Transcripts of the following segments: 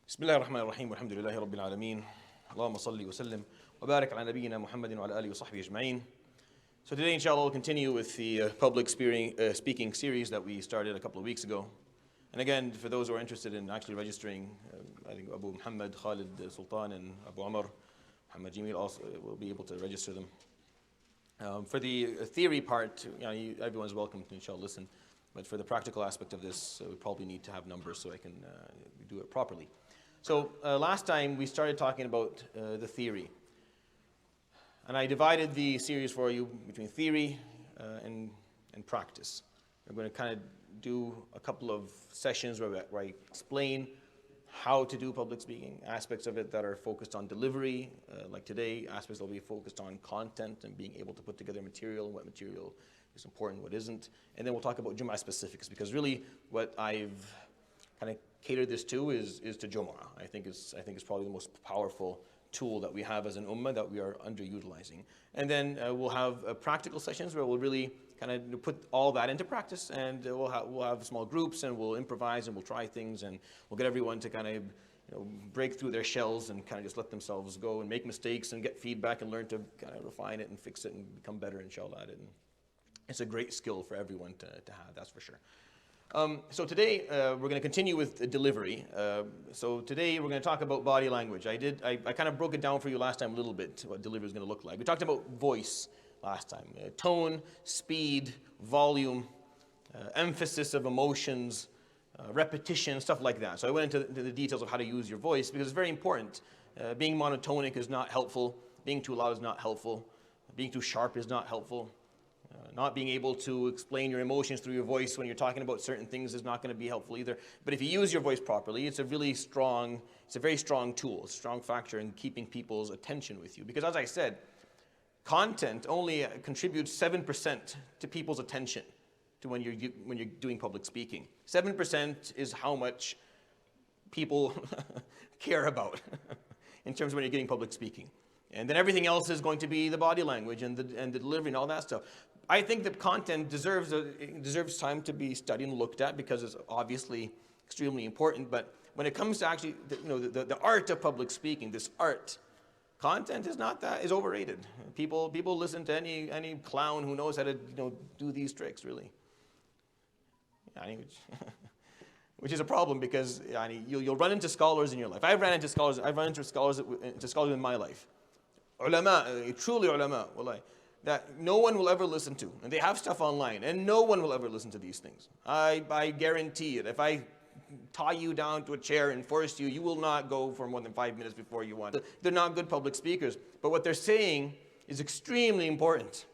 بسم الله الرحمن الرحيم والحمد لله رب العالمين اللهم صل وسلم وبارك على نبينا محمد وعلى آله وصحبه أجمعين. So today, inshallah, we'll continue with the public speaking series that we started a couple of weeks ago. And again, for those who are interested in actually registering, I think Abu Muhammad, Khalid Sultan, and Abu Amr, Muhammad Jamil also will be able to register them. For the theory part, everyone's welcome to, inshallah, listen. But for the practical aspect of this, we probably need to have numbers so I can do it properly. So last time we started talking about the theory. And I divided the series for you between theory and practice. We're going to kind of do a couple of sessions where I explain how to do public speaking, aspects of it that are focused on delivery, like today, aspects that will be focused on content and being able to put together material, what material is important, what isn't. And then we'll talk about Jum'ah specifics, because really what I've kind of catered this to is to Jum'ah. I think it's probably the most powerful tool that we have as an ummah that we are underutilizing. And then we'll have practical sessions where we'll really kind of put all that into practice, and we'll have small groups, and we'll improvise, and we'll try things, and we'll get everyone to kind of break through their shells and kind of just let themselves go and make mistakes and get feedback and learn to kind of refine it and fix it and become better, inshallah, at it. And it's a great skill for everyone to have, that's for sure. So today we're going to continue with delivery. So today we're going to talk about body language. I kind of broke it down for you last time a little bit, what delivery is going to look like. We talked about voice last time, tone, speed, volume, emphasis of emotions, repetition, stuff like that. So I went into the details of how to use your voice because it's very important. Being monotonic is not helpful. Being too loud is not helpful. Being too sharp is not helpful. Not being able to explain your emotions through your voice when you're talking about certain things is not going to be helpful either. But if you use your voice properly, it's a very strong tool, a strong factor in keeping people's attention with you. Because as I said, content only contributes 7% to people's attention to when you're doing public speaking. 7% is how much people care about in terms of when you're getting public speaking. And then everything else is going to be the body language and the delivery and all that stuff. I think that content deserves time to be studied and looked at because it's obviously extremely important. But when it comes to actually the art of public speaking, this art, content is overrated. People listen to any clown who knows how to do these tricks, really. Which is a problem because you'll run into scholars in your life. I've run into scholars in my life. Ulama, truly ulama, wallahi, that no one will ever listen to. And they have stuff online, and no one will ever listen to these things. I guarantee it. If I tie you down to a chair and force you, you will not go for more than 5 minutes before you want. They're not good public speakers. But what they're saying is extremely important,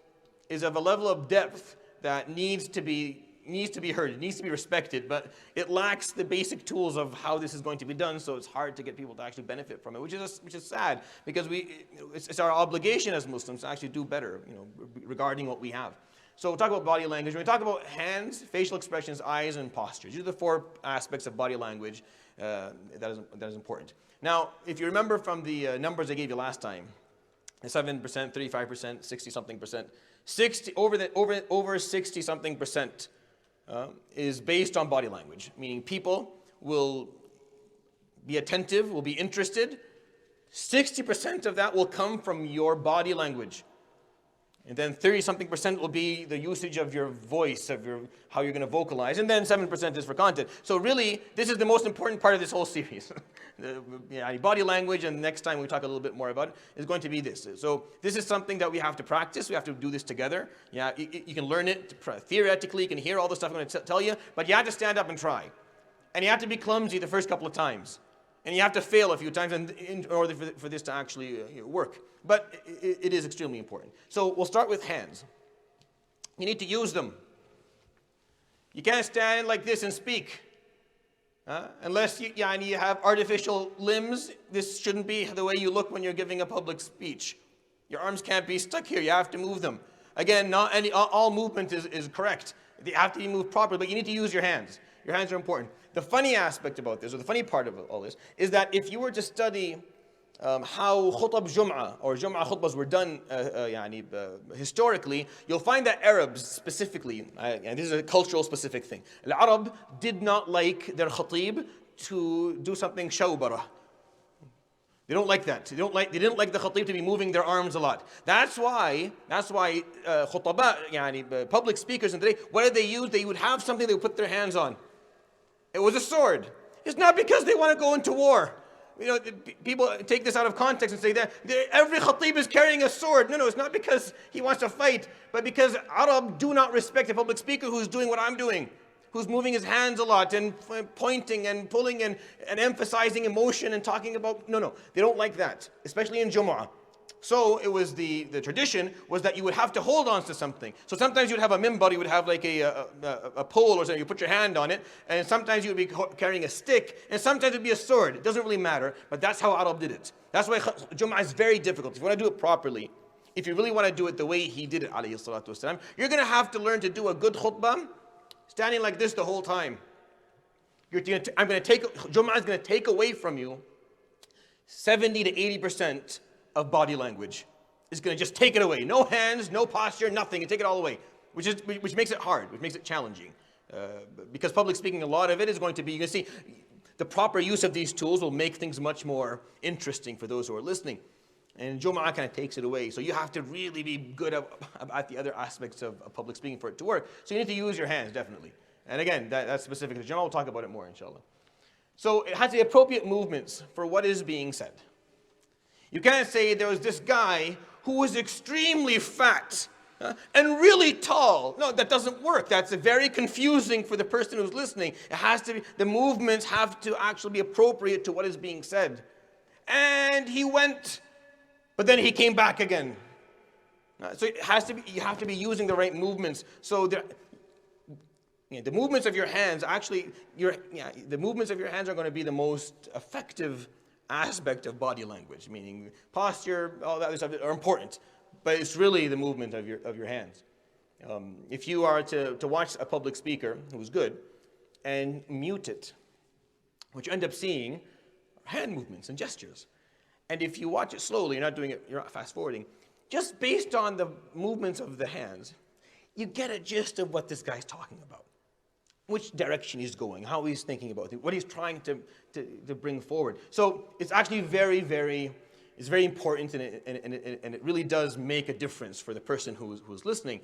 is of a level of depth that needs to be heard, it needs to be respected, but it lacks the basic tools of how this is going to be done, so it's hard to get people to actually benefit from it, which is sad, because it's our obligation as Muslims to actually do better, regarding what we have. So we'll talk about body language. When we talk about hands, facial expressions, eyes, and postures, these are the 4 aspects of body language that is important. Now, if you remember from the numbers I gave you last time, 7%, 35%, 60-something%, over 60-something% is based on body language, meaning people will be attentive, will be interested. 60% of that will come from your body language. And then 30-something% will be the usage of your voice, how you're going to vocalize. And then 7% is for content. So really, this is the most important part of this whole series. Body language, and next time we talk a little bit more about it, is going to be this. So this is something that we have to practice. We have to do this together. You can learn it theoretically. You can hear all the stuff I'm going to tell you. But you have to stand up and try. And you have to be clumsy the first couple of times. And you have to fail a few times in order for this to actually work. But it is extremely important. So we'll start with hands. You need to use them. You can't stand like this and speak. Unless you have artificial limbs, this shouldn't be the way you look when you're giving a public speech. Your arms can't be stuck here. You have to move them. Again, not all movement is correct. They have to be moved properly, but you need to use your hands. Your hands are important. The funny aspect about this, or the funny part of all this, is that if you were to study how khutab Jum'ah or Jum'ah khutbahs were done historically, you'll find that Arabs specifically, and this is a cultural specific thing, Al-Arab did not like their khatib to do something shawbara. They don't like that. They didn't like the khatib to be moving their arms a lot. That's why khutaba, public speakers in the day, what did they use? They would have something they would put their hands on. It was a sword. It's not because they want to go into war. People take this out of context and say that every khatib is carrying a sword. No, it's not because he wants to fight, but because Arab do not respect a public speaker who's doing what I'm doing, who's moving his hands a lot and pointing and pulling and emphasizing emotion and talking about, no, they don't like that, especially in Jumu'ah. So it was the tradition was that you would have to hold on to something. So sometimes you'd have a minbar, you would have like a pole or something, you put your hand on it, and sometimes you would be carrying a stick, and sometimes it would be a sword. It doesn't really matter, but that's how Arab did it. That's why Jumu'ah is very difficult. If you want to do it properly, if you really want to do it the way he did it, alayhi salatu wasalam, you're going to have to learn to do a good khutbah standing like this the whole time. Jumu'ah is going to take away from you 70 to 80% of body language. It's going to just take it away. No hands, no posture, nothing. You take it all away, which makes it hard, which makes it challenging. Because public speaking, a lot of it is going to be, you can see, the proper use of these tools will make things much more interesting for those who are listening. And Jumu'ah kind of takes it away. So you have to really be good at the other aspects of public speaking for it to work. So you need to use your hands, definitely. And again, that's specific to Jumu'ah. We'll talk about it more, inshallah. So it has the appropriate movements for what is being said. You can't say there was this guy who was extremely fat and really tall. No, that doesn't work. That's very confusing for the person who's listening. It has to be, the movements have to actually be appropriate to what is being said. And he went, but then he came back again. So it has to be, you have to be using the right movements. So the movements of your hands, actually, the movements of your hands are going to be the most effective aspect of body language, meaning posture, all that other stuff are important, but it's really the movement of your hands. If you are to watch a public speaker who's good and mute it, what you end up seeing are hand movements and gestures. And if you watch it slowly, you're not fast forwarding, just based on the movements of the hands, you get a gist of what this guy's talking about. Which direction he's going, how he's thinking about it, what he's trying to bring forward. So it's actually very important, and it really does make a difference for the person who's listening.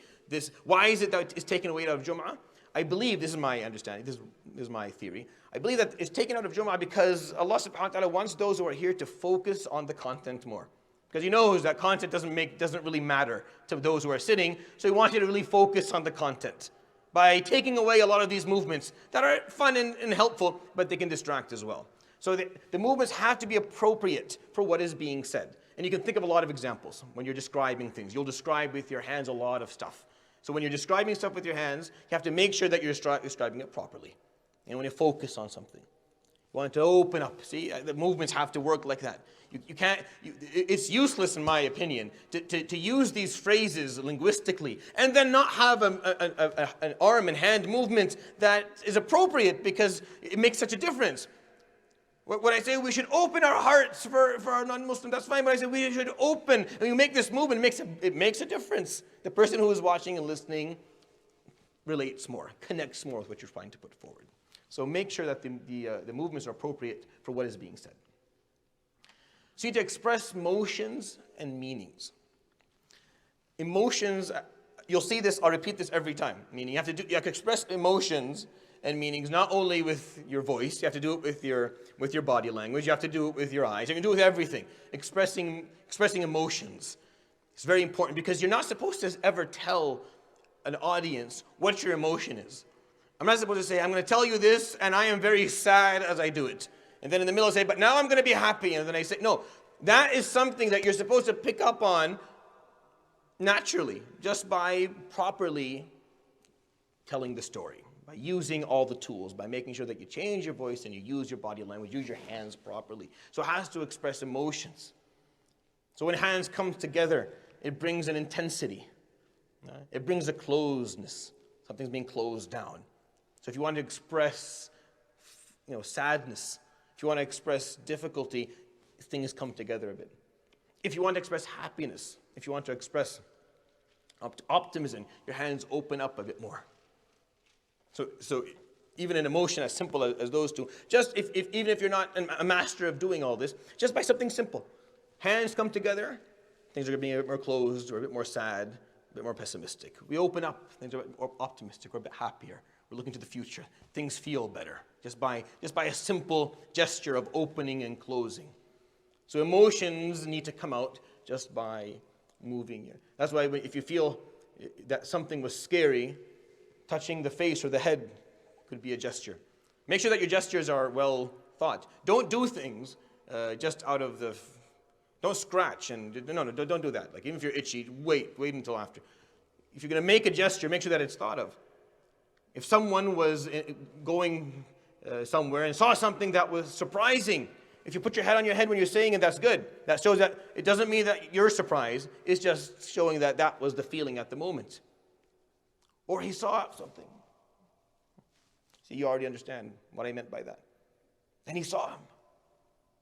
Why is it that it's taken away out of Jumu'ah? I believe, this is my understanding, this is my theory, I believe that it's taken out of Jumu'ah because Allah subhanahu wa ta'ala wants those who are here to focus on the content more. Because He knows that content doesn't really matter to those who are sitting, so He wants you to really focus on the content. By taking away a lot of these movements that are fun and helpful, but they can distract as well. So the movements have to be appropriate for what is being said. And you can think of a lot of examples when you're describing things. You'll describe with your hands a lot of stuff. So when you're describing stuff with your hands, you have to make sure that you're describing it properly. And when you focus on something, you want it to open up. See, the movements have to work like that. You can't, it's useless in my opinion to use these phrases linguistically and then not have an arm and hand movement that is appropriate because it makes such a difference. When I say we should open our hearts for our non-Muslim, that's fine. But I say we should open, and you make this movement, it makes a difference. The person who is watching and listening relates more, connects more with what you're trying to put forward. So make sure that the movements are appropriate for what is being said. So you need to express motions and meanings. Emotions, you'll see this, I'll repeat this every time. Meaning you have to express emotions and meanings not only with your voice, you have to do it with your body language, you have to do it with your eyes, you can do it with everything. Expressing emotions. It's very important because you're not supposed to ever tell an audience what your emotion is. I'm not supposed to say, I'm going to tell you this, and I am very sad as I do it. And then in the middle I say, but now I'm going to be happy. And then I say, no, that is something that you're supposed to pick up on naturally, just by properly telling the story, by using all the tools, by making sure that you change your voice and you use your body language, use your hands properly. So it has to express emotions. So when hands come together, it brings an intensity. It brings a closeness. Something's being closed down. So if you want to express, sadness, if you want to express difficulty, things come together a bit. If you want to express happiness, if you want to express optimism, your hands open up a bit more. So even an emotion as simple as those two, just even if you're not a master of doing all this, just by something simple. Hands come together, things are being a bit more closed, or a bit more sad, a bit more pessimistic. We open up, things are a bit more optimistic, or a bit happier. We're looking to the future. Things feel better just by a simple gesture of opening and closing. So emotions need to come out just by moving. That's why if you feel that something was scary, touching the face or the head could be a gesture. Make sure that your gestures are well thought. Don't do things just out of the... Don't scratch and... No, don't do that. Like, even if you're itchy, wait until after. If you're going to make a gesture, make sure that it's thought of. If someone was going somewhere and saw something that was surprising, if you put your head on your head when you're saying it, that's good. That shows that it doesn't mean that you're surprised. It's just showing that that was the feeling at the moment. Or he saw something. See, you already understand what I meant by that. And he saw him.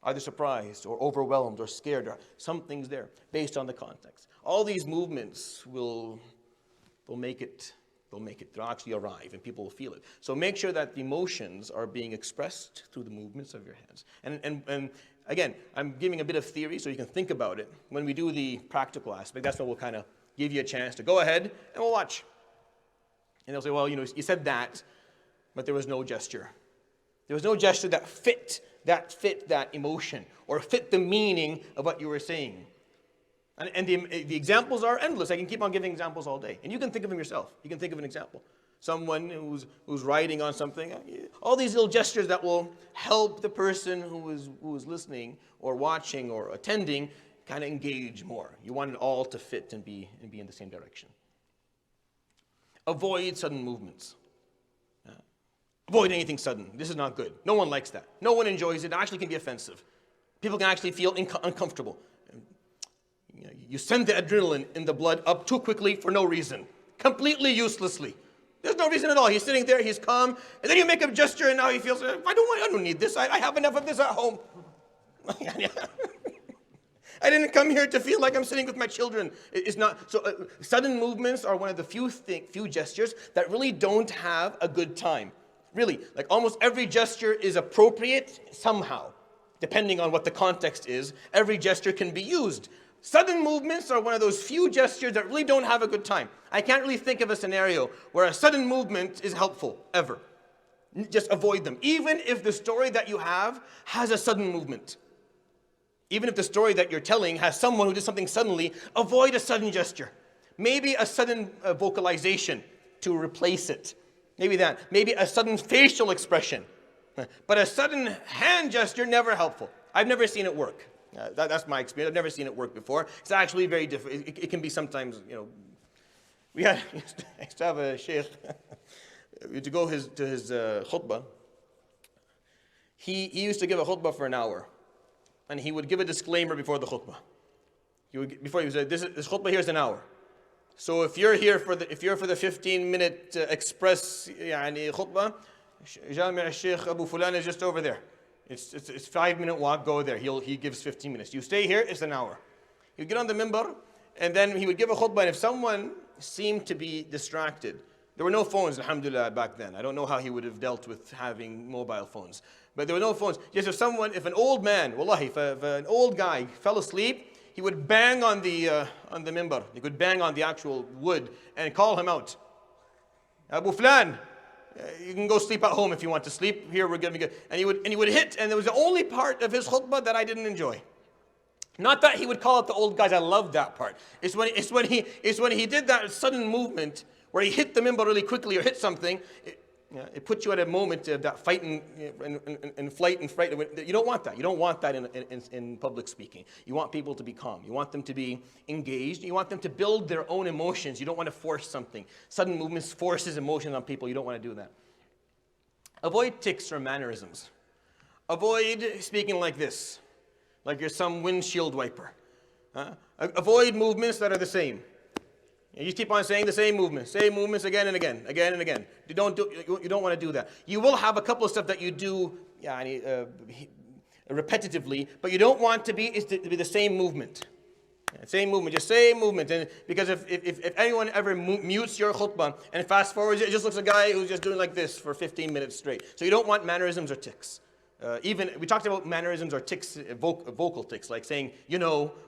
Either surprised or overwhelmed or scared, or something's there based on the context. All these movements they'll actually arrive and people will feel it. So make sure that the emotions are being expressed through the movements of your hands. And again, I'm giving a bit of theory so you can think about it. When we do the practical aspect, that's when we'll kind of give you a chance to go ahead and we'll watch. And they'll say, well, you said that, but there was no gesture. There was no gesture that fit that emotion or fit the meaning of what you were saying. And the examples are endless. I can keep on giving examples all day. And you can think of them yourself. You can think of an example. Someone who's writing on something. All these little gestures that will help the person who is listening or watching or attending kind of engage more. You want it all to fit and be in the same direction. Avoid sudden movements. Avoid anything sudden. This is not good. No one likes that. No one enjoys it. It actually can be offensive. People can actually feel uncomfortable. You send the adrenaline in the blood up too quickly for no reason. Completely uselessly. There's no reason at all. He's sitting there, he's calm, and then you make a gesture and now he feels, I don't need this. I have enough of this at home. I didn't come here to feel like I'm sitting with my children. It's not. So sudden movements are one of the few gestures that really don't have a good time. Really, like almost every gesture is appropriate somehow, depending on what the context is. Every gesture can be used. Sudden movements are one of those few gestures that really don't have a good time. I can't really think of a scenario where a sudden movement is helpful, ever. Just avoid them. Even if the story that you have has a sudden movement. Even if the story that you're telling has someone who did something suddenly, avoid a sudden gesture. Maybe a sudden vocalization to replace it. Maybe that. Maybe a sudden facial expression. But a sudden hand gesture, never helpful. I've never seen it work. That's my experience. I've never seen it work before. It's actually very different. It can be sometimes, I used to have a sheikh, to go to his khutbah. He used to give a khutbah for an hour. And he would give a disclaimer before the khutbah. Before he would say, this khutbah here is an hour. So if you're here for the 15-minute express khutbah, Jami' Sheikh Abu Fulan is just over there. It's 5-minute walk, go there. He gives 15 minutes. You stay here, it's an hour. He'd get on the minbar, and then he would give a khutbah, and if someone seemed to be distracted, there were no phones, alhamdulillah, back then. I don't know how he would have dealt with having mobile phones. But there were no phones. Just if an old man, wallahi, if an old guy fell asleep, he would bang on the minbar. He would bang on the actual wood and call him out. Abu Fulan, you can go sleep at home if you want to sleep. Here we're going to be good. And he would hit, and it was the only part of his khutbah that I didn't enjoy. Not that he would call out the old guys. I loved that part. It's when he did that sudden movement where he hit the minbar really quickly or hit something. It puts you at a moment of that fight and flight and fright. You don't want that. You don't want that in public speaking. You want people to be calm. You want them to be engaged. You want them to build their own emotions. You don't want to force something. Sudden movements forces emotions on people. You don't want to do that. Avoid tics or mannerisms. Avoid speaking like this, like you're some windshield wiper. Avoid movements that are the same. You just keep on saying the same movements again and again. You don't want to do that. You will have a couple of stuff that you do repetitively, but you don't want to be the same movement. Same movement, just same movement. And because if anyone ever mutes your khutbah and fast forwards, it just looks like a guy who's just doing like this for 15 minutes straight. So you don't want mannerisms or tics. Even we talked about mannerisms or tics, vocal tics, like saying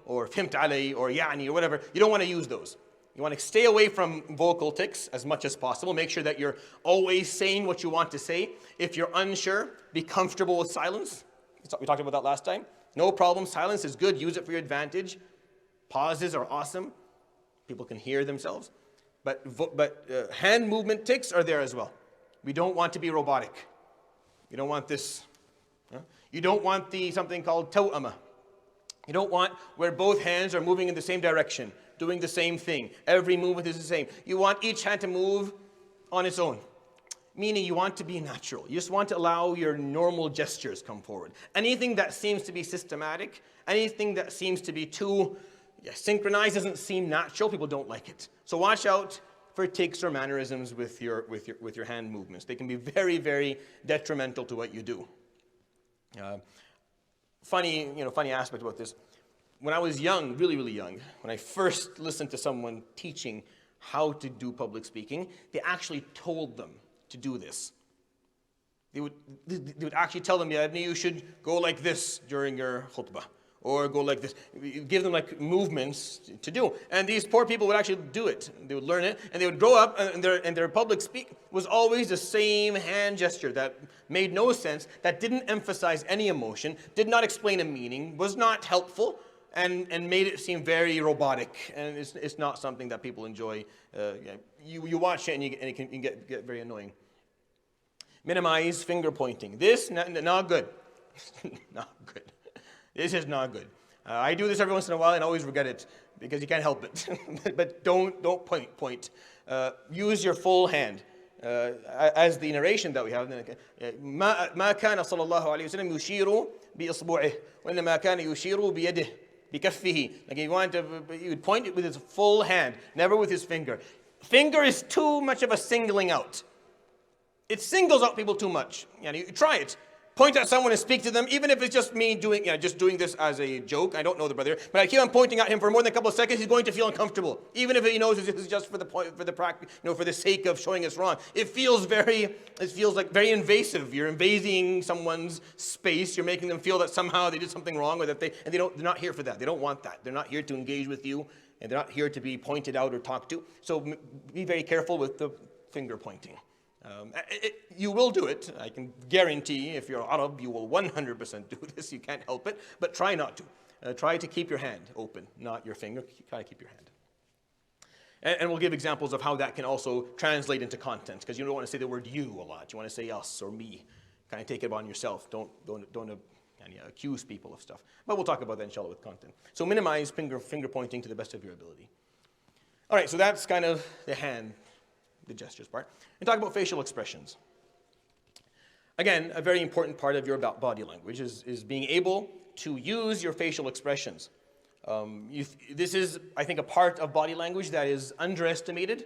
or fimt alay or yani or whatever. You don't want to use those. You want to stay away from vocal tics as much as possible. Make sure that you're always saying what you want to say. If you're unsure, be comfortable with silence. We talked about that last time. No problem. Silence is good. Use it for your advantage. Pauses are awesome. People can hear themselves. But hand movement tics are there as well. We don't want to be robotic. You don't want this. You don't want something called taw'ama. You don't want where both hands are moving in the same direction, doing the same thing. Every movement is the same. You want each hand to move on its own. Meaning you want to be natural. You just want to allow your normal gestures come forward. Anything that seems to be systematic, anything that seems to be too synchronized doesn't seem natural. People don't like it. So watch out for tics or mannerisms with your hand movements. They can be very, very detrimental to what you do. Funny aspect about this. When I was young, really, really young, when I first listened to someone teaching how to do public speaking, they actually told them to do this. They would actually tell them, you should go like this during your khutbah, or go like this. Give them like movements to do. And these poor people would actually do it. They would learn it, and they would grow up, and their public speak was always the same hand gesture that made no sense, that didn't emphasize any emotion, did not explain a meaning, was not helpful, and made it seem very robotic. And it's not something that people enjoy. You watch it, and it can get very annoying. Minimize finger pointing. This, not good. Not good. This is not good. I do this every once in a while and always regret it because you can't help it. But don't point. Use your full hand. As the narration that we have, ما كان صلى الله عليه وسلم يشير بإصبعه وإنما كان يشير بيده بكفه. Like he would point it with his full hand, never with his finger. Finger is too much of a singling out. It singles out people too much. You try it. Point at someone and speak to them, even if it's just me doing this as a joke. I don't know the brother, but I keep on pointing at him for more than a couple of seconds. He's going to feel uncomfortable, even if he knows this is just for the practice, for the sake of showing us wrong. It feels like very invasive. You're invading someone's space. You're making them feel that somehow they did something wrong, or that they're not here for that. They don't want that. They're not here to engage with you, and they're not here to be pointed out or talked to. So be very careful with the finger pointing. You will do it. I can guarantee if you're Arab, you will 100% do this. You can't help it, but try not to. Try to keep your hand open, not your finger. Try to keep your hand. And we'll give examples of how that can also translate into content, because you don't want to say the word you a lot. You want to say us or me. Kind of take it upon yourself. Don't accuse people of stuff. But we'll talk about that, inshallah, with content. So minimize finger pointing to the best of your ability. All right, so that's kind of the gestures part. And talk about facial expressions. Again, a very important part of your body language is being able to use your facial expressions. This is, I think, a part of body language that is underestimated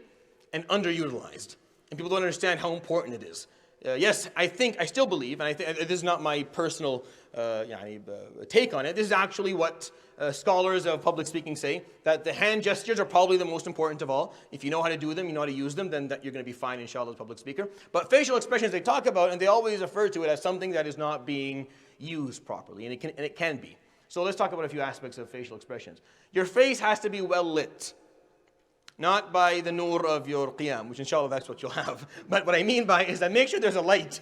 and underutilized. And people don't understand how important it is. Yes, I still believe, and this is not my personal take on it. This is actually what scholars of public speaking say, that the hand gestures are probably the most important of all. If you know how to do them, you know how to use them, then you're going to be fine, inshallah, as a public speaker. But facial expressions they talk about, and they always refer to it as something that is not being used properly, and it can be. So let's talk about a few aspects of facial expressions. Your face has to be well lit. Not by the nur of your qiyam, which inshallah that's what you'll have. But what I mean by is that make sure there's a light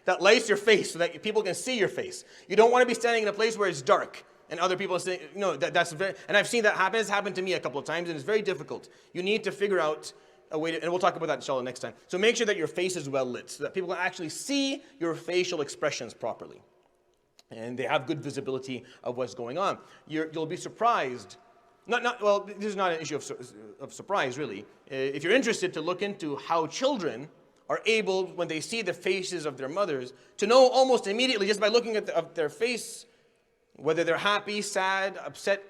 that lights your face so that people can see your face. You don't want to be standing in a place where it's dark and other people say, that's very, and I've seen that happen. It's happened to me a couple of times, and it's very difficult. You need to figure out a way and we'll talk about that inshallah next time. So make sure that your face is well lit so that people can actually see your facial expressions properly. And they have good visibility of what's going on. You'll be surprised. Well, this is not an issue of surprise, really. If you're interested to look into how children are able, when they see the faces of their mothers, to know almost immediately, just by looking at their face, whether they're happy, sad, upset,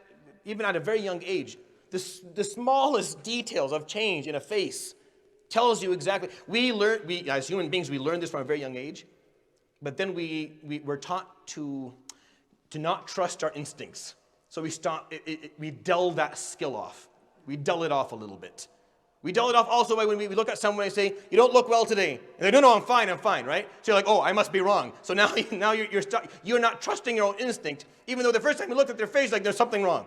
even at a very young age. The smallest details of change in a face tells you exactly. We as human beings, we learn this from a very young age, but then we're taught to not trust our instincts. So we stop. We dull that skill off. We dull it off a little bit. We dull it off also by when we look at someone and say, "You don't look well today." And they, "No, I'm fine, right?" So you're like, "Oh, I must be wrong." So now you're not trusting your own instinct, even though the first time you looked at their face, like there's something wrong.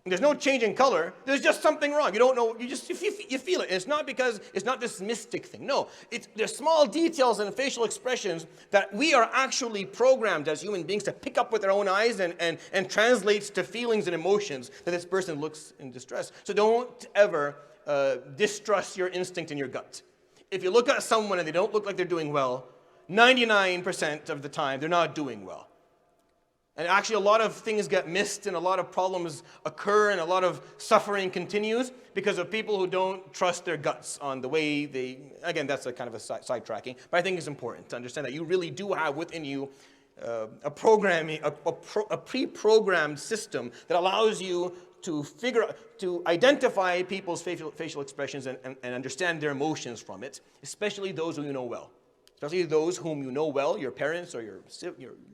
And there's no change in color. There's just something wrong. You don't know. You feel it. And it's not because it's not this mystic thing. No, there's small details and facial expressions that we are actually programmed as human beings to pick up with our own eyes and translates to feelings and emotions that this person looks in distress. So don't ever distrust your instinct and your gut. If you look at someone and they don't look like they're doing well, 99% of the time they're not doing well. And actually a lot of things get missed and a lot of problems occur and a lot of suffering continues because of people who don't trust their guts on the way they, again, that's a kind of a sidetracking, but I think it's important to understand that you really do have within you a pre-programmed system that allows you to identify people's facial expressions and understand their emotions from it, especially those who you know well. Especially those whom you know well, your parents or your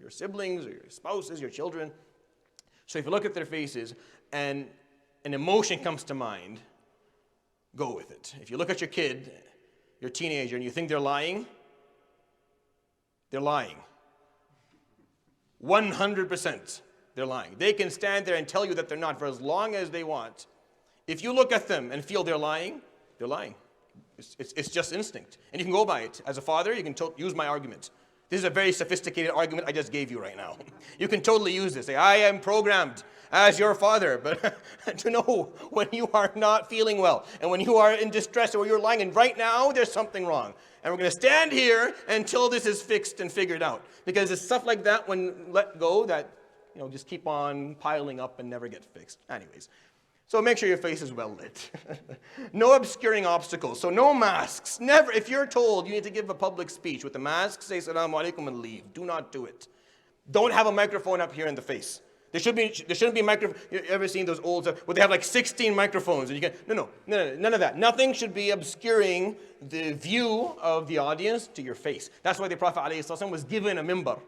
siblings or your spouses, your children. So if you look at their faces and an emotion comes to mind, go with it. If you look at your kid, your teenager, and you think they're lying, they're lying. 100% they're lying. They can stand there and tell you that they're not for as long as they want. If you look at them and feel they're lying, they're lying. It's just instinct. And you can go by it. As a father, you can use my argument. This is a very sophisticated argument I just gave you right now. You can totally use this. Say, "I am programmed as your father." But to know when you are not feeling well and when you are in distress or you're lying and right now there's something wrong. And we're going to stand here until this is fixed and figured out. Because it's stuff like that when let go that just keep on piling up and never get fixed. Anyways. So make sure your face is well lit. No obscuring obstacles. So no masks. Never. If you're told you need to give a public speech with a mask, say "Assalamu alaikum" and leave. Do not do it. Don't have a microphone up here in the face. There shouldn't be a microphone. You ever seen those old where they have like 16 microphones and you can no, none of that. Nothing should be obscuring the view of the audience to your face. That's why the Prophet ﷺ was given a mimbar.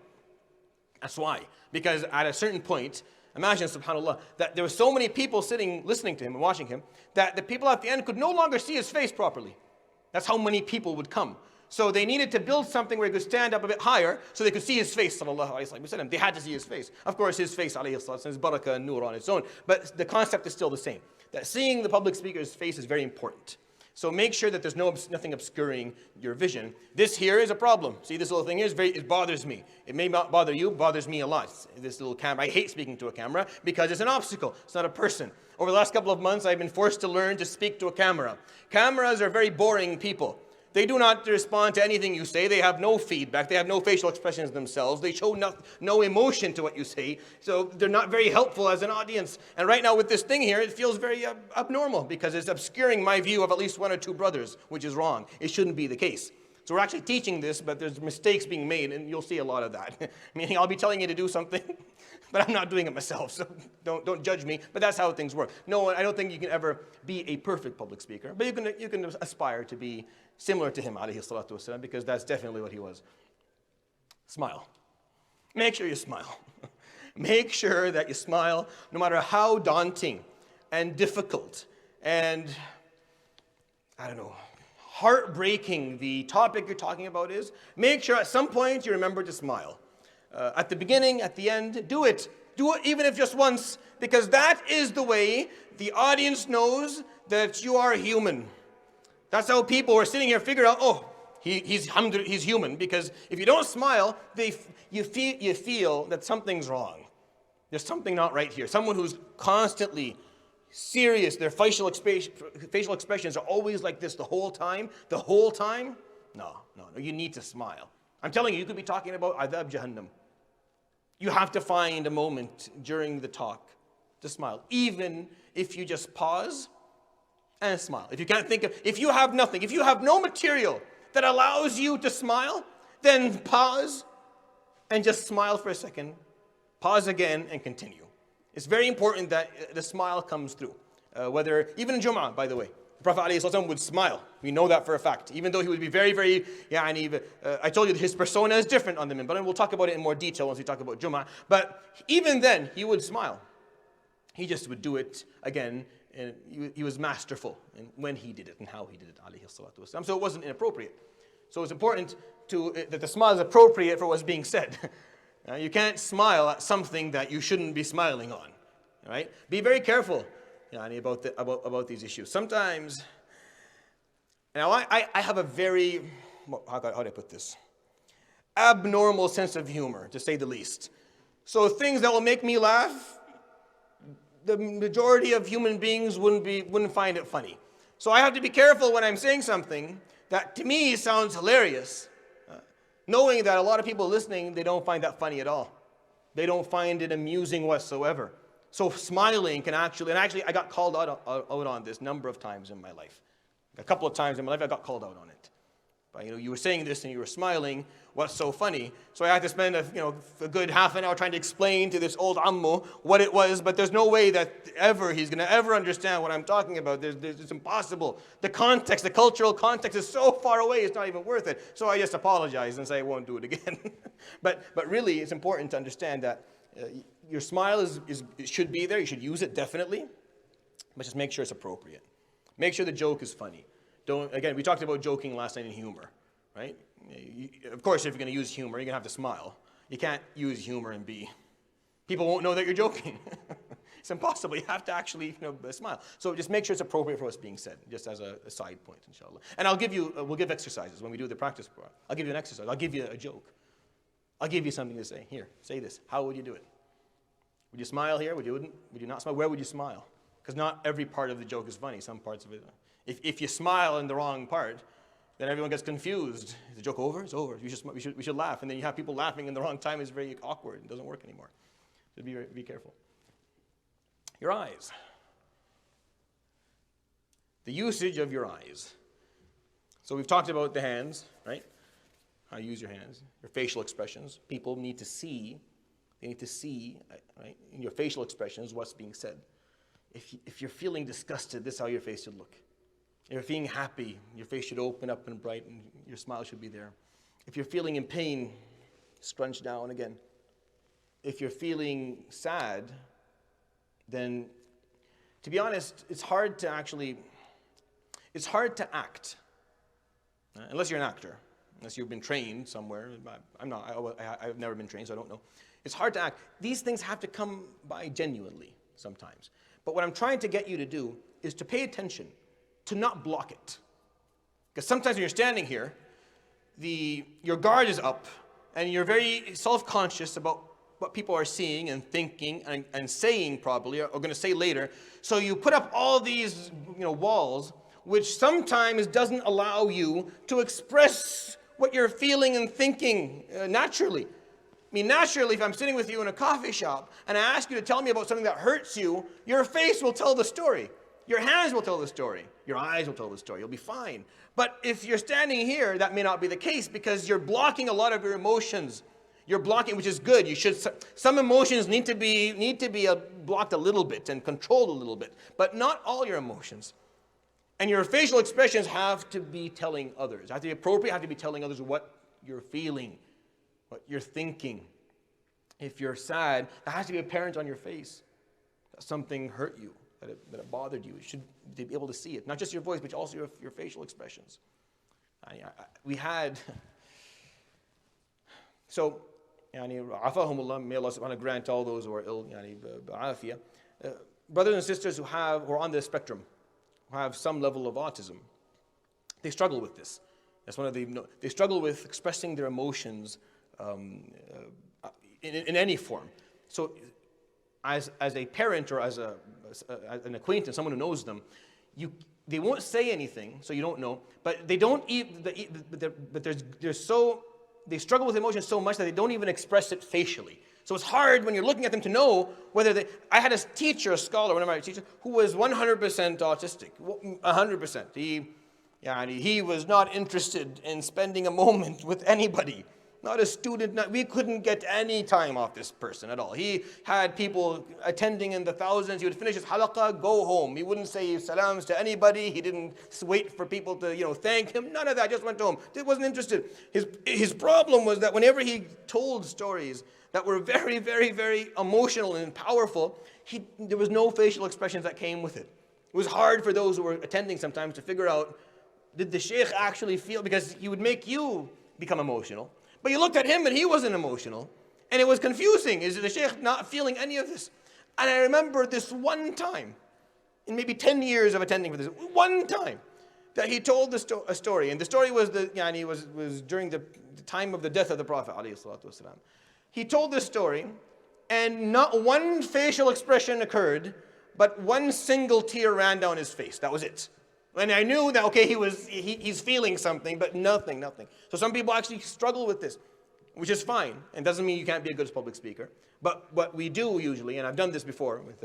That's why. Because at a certain point, imagine, subhanAllah, that there were so many people sitting, listening to him and watching him, that the people at the end could no longer see his face properly. That's how many people would come. So they needed to build something where he could stand up a bit higher so they could see his face, sallallahu alayhi wa sallam. They had to see his face. Of course, his face, alayhi sallam, is barakah and nur on its own. But the concept is still the same. That seeing the public speaker's face is very important. So make sure that there's nothing obscuring your vision. This here is a problem. See, this little thing here, it bothers me. It may not bother you, it bothers me a lot. This little camera, I hate speaking to a camera because it's an obstacle. It's not a person. Over the last couple of months, I've been forced to learn to speak to a camera. Cameras are very boring people. They do not respond to anything you say. They have no feedback. They have no facial expressions themselves. They show no emotion to what you say. So they're not very helpful as an audience. And right now with this thing here, it feels very abnormal because it's obscuring my view of at least one or two brothers, which is wrong. It shouldn't be the case. So we're actually teaching this, but there's mistakes being made, and you'll see a lot of that. Meaning I'll be telling you to do something, but I'm not doing it myself, so don't judge me. But that's how things work. No, I don't think you can ever be a perfect public speaker, but you can aspire to be similar to him, alayhi salatu wasalam, because that's definitely what he was. Smile. Make sure you smile. Make sure that you smile, no matter how daunting and difficult and, heartbreaking the topic you're talking about is. Make sure at some point you remember to smile. At the beginning, at the end, do it. Do it even if just once, because that is the way the audience knows that you are human. That's how people who are sitting here figure out, oh, he's human. Because if you don't smile, you feel that something's wrong. There's something not right here. Someone who's constantly serious, their facial expressions are always like this the whole time. No, you need to smile. I'm telling you, you could be talking about adhab jahannam. You have to find a moment during the talk to smile, even if you just pause and smile. If you can't think of, if you have nothing, if you have no material that allows you to smile, then pause and just smile for a second, pause again and continue. It's very important that the smile comes through. Whether, even in Jum'ah, by the way, the Prophet ﷺ would smile. We know that for a fact. Even though he would be very, very, I told you that his persona is different on the minbar, and we'll talk about it in more detail once we talk about Jum'ah. But even then, he would smile. He just would do it again, and he was masterful in when he did it and how he did it, alayhi salatu wasalam. So it wasn't inappropriate. So it's important that the smile is appropriate for what's being said. You can't smile at something that you shouldn't be smiling on. Right? Be very careful about these issues. Sometimes, now I have a very, how do I put this? Abnormal sense of humor, to say the least. So things that will make me laugh, the majority of human beings wouldn't find it funny. So I have to be careful when I'm saying something that to me sounds hilarious, knowing that a lot of people listening, they don't find that funny at all. They don't find it amusing whatsoever. So smiling can actually I got called out on this a number of times in my life. A couple of times in my life I got called out on it. But, you were saying this and you were smiling. What's so funny? So I had to spend a good half an hour trying to explain to this old ammo what it was. But there's no way that he's going to ever understand what I'm talking about. It's impossible. The context, the cultural context is so far away, it's not even worth it. So I just apologize and say I won't do it again. but really, it's important to understand that your smile it should be there. You should use it definitely, but just make sure it's appropriate. Make sure the joke is funny. Again, we talked about joking last night in humor, right? Of course, if you're going to use humor, you're going to have to smile. You can't use humor and people won't know that you're joking. It's impossible. You have to actually smile. So just make sure it's appropriate for what's being said, just as a side point, inshallah. And we'll give exercises when we do the practice part. I'll give you an exercise. I'll give you a joke. I'll give you something to say. Here, say this. How would you do it? Would you smile here? Would you not smile? Where would you smile? Because not every part of the joke is funny. Some parts of it. If you smile in the wrong part, then everyone gets confused. Is the joke over? It's over. We should laugh. And then you have people laughing in the wrong time. It's very awkward. It doesn't work anymore. So be careful. Your eyes. The usage of your eyes. So we've talked about the hands, right? How you use your hands. Your facial expressions. People need to see. They need to see, right, in your facial expressions what's being said. If you're feeling disgusted, this is how your face should look. If you're feeling happy, your face should open up and bright, and your smile should be there. If you're feeling in pain, scrunch down again. If you're feeling sad, then, to be honest, it's hard to act, unless you're an actor, unless you've been trained somewhere. I've never been trained, so I don't know. It's hard to act. These things have to come by genuinely sometimes. But what I'm trying to get you to do is to pay attention, to not block it. Because sometimes when you're standing here, your guard is up, and you're very self-conscious about what people are seeing and thinking and saying probably, or going to say later. So you put up all these walls, which sometimes doesn't allow you to express what you're feeling and thinking naturally. I mean, naturally, if I'm sitting with you in a coffee shop and I ask you to tell me about something that hurts you, your face will tell the story. Your hands will tell the story. Your eyes will tell the story. You'll be fine. But if you're standing here, that may not be the case because you're blocking a lot of your emotions. You're blocking, which is good. Some emotions need to be blocked a little bit and controlled a little bit, but not all your emotions. And your facial expressions have to be telling others. Have to be appropriate. Have to be telling others what you're feeling, what you're thinking. If you're sad, that has to be apparent on your face. That something hurt you, that it bothered you. You should be able to see it. Not just your voice, but also your facial expressions. We had... So, عافاهم may Allah subhanahu wa ta'ala grant all those who are ill, بعافية. Brothers and sisters who are on the spectrum, who have some level of autism, they struggle with this. That's they struggle with expressing their emotions in any form. So, as a parent or as an acquaintance, someone who knows them, they won't say anything, so you don't know. But they don't they struggle with emotions so much that they don't even express it facially. So it's hard when you're looking at them to know whether I had a teacher, a scholar, one of my teachers, who was 100% autistic, 100%. He was not interested in spending a moment with anybody. Not a student. We couldn't get any time off this person at all. He had people attending in the thousands. He would finish his halaqah, go home. He wouldn't say salams to anybody. He didn't wait for people to, thank him. None of that. Just went home. He wasn't interested. His problem was that whenever he told stories that were very, very, very emotional and powerful, there was no facial expressions that came with it. It was hard for those who were attending sometimes to figure out, did the sheikh actually feel, because he would make you become emotional, but you looked at him and he wasn't emotional, and it was confusing. Is the sheikh not feeling any of this? And I remember this one time, in maybe 10 years of attending for this, one time, that he told a story, and the story was was during the time of the death of the Prophet ﷺ. He told this story, and not one facial expression occurred, but one single tear ran down his face. That was it. And I knew that, okay, he's feeling something, but nothing. So some people actually struggle with this, which is fine, and doesn't mean you can't be a good public speaker. But what we do usually, and I've done this before with,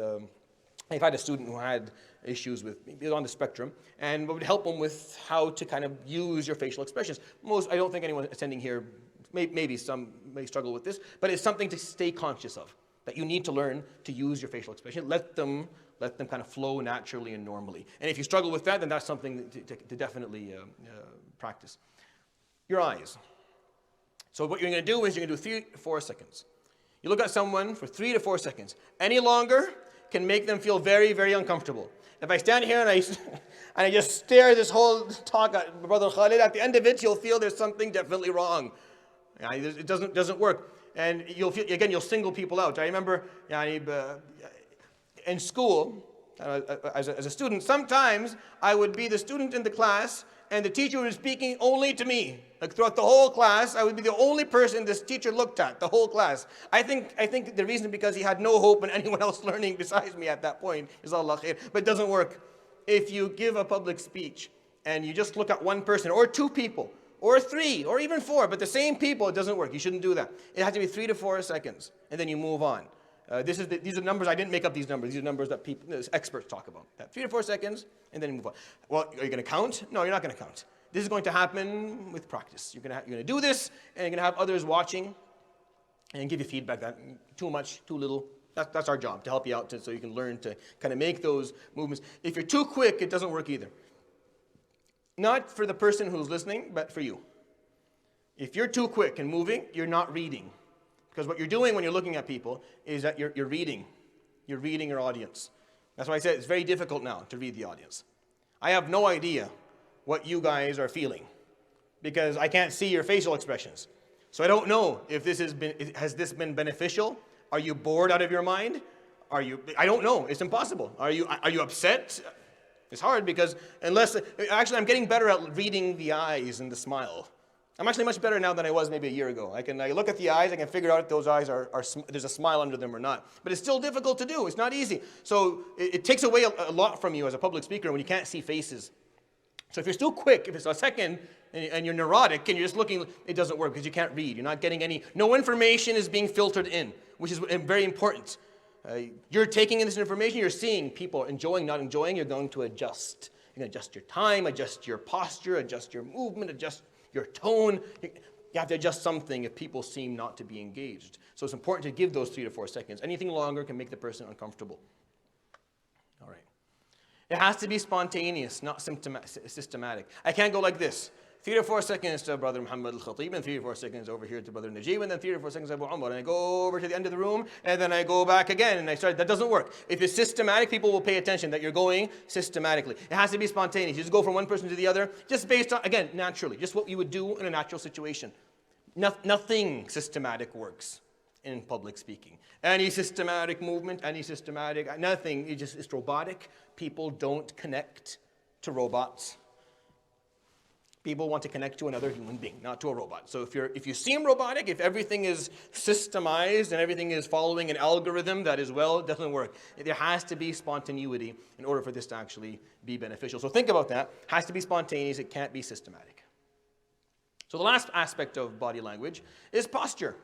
I've had a student who had issues with, he was on the spectrum, and we would help them with how to kind of use your facial expressions. I don't think anyone attending here, maybe some may struggle with this, but it's something to stay conscious of, that you need to learn to use your facial expression. Let them kind of flow naturally and normally. And if you struggle with that, then that's something to definitely practice. Your eyes. So what you're going to do is you're going to do 3 to 4 seconds. You look at someone for 3 to 4 seconds. Any longer can make them feel very, very uncomfortable. If I stand here and I just stare this whole talk at Brother Khalid, at the end of it, you'll feel there's something definitely wrong. It doesn't work. And you'll single people out. I remember in school, as a student, sometimes I would be the student in the class and the teacher was speaking only to me. Like throughout the whole class, I would be the only person this teacher looked at, the whole class. I think the reason because he had no hope in anyone else learning besides me at that point. Jazakallah khair. But it doesn't work. If you give a public speech and you just look at one person or 2 people, or 3, or even 4, but the same people, it doesn't work. You shouldn't do that. It has to be 3 to 4 seconds, and then you move on. These are numbers, I didn't make up these numbers. These are numbers that experts talk about. 3 to 4 seconds, and then you move on. Well, are you going to count? No, you're not going to count. This is going to happen with practice. You're going to do this, and you're going to have others watching and give you feedback that too much, too little. That's our job, to help you out so you can learn to kind of make those movements. If you're too quick, it doesn't work either. Not for the person who's listening, but for you. If you're too quick and moving, you're not reading. Because what you're doing when you're looking at people is that you're reading. You're reading your audience. That's why I said it's very difficult now to read the audience. I have no idea what you guys are feeling because I can't see your facial expressions. So I don't know if has this been beneficial? Are you bored out of your mind? I don't know. It's impossible. Are you upset? It's hard because actually I'm getting better at reading the eyes and the smile. I'm actually much better now than I was maybe a year ago. I look at the eyes, I can figure out if those eyes there's a smile under them or not. But it's still difficult to do. It's not easy. So it takes away a lot from you as a public speaker when you can't see faces. So if you're still quick, if it's a second and you're neurotic and you're just looking, it doesn't work because you can't read. You're not getting no information is being filtered in, which is very important. You're taking in this information, you're seeing people enjoying, not enjoying, you're going to adjust. You're going to adjust your time, adjust your posture, adjust your movement, adjust your tone. You have to adjust something if people seem not to be engaged. So it's important to give those 3 to 4 seconds. Anything longer can make the person uncomfortable. All right. It has to be spontaneous, not systematic. I can't go like this. 3 to 4 seconds to Brother Muhammad al-Khatib, and 3 to 4 seconds over here to Brother Najib, and then 3 to 4 seconds to Abu Umar, and I go over to the end of the room, and then I go back again, and that doesn't work. If it's systematic, people will pay attention that you're going systematically. It has to be spontaneous. You just go from one person to the other, just based on, again, naturally, just what you would do in a natural situation. Nothing systematic works in public speaking. Any systematic movement, nothing, it's robotic. People don't connect to robots. People want to connect to another human being, not to a robot. So if you seem robotic, if everything is systemized and everything is following an algorithm that is it doesn't work. There has to be spontaneity in order for this to actually be beneficial. So think about that. It has to be spontaneous. It can't be systematic. So the last aspect of body language is posture.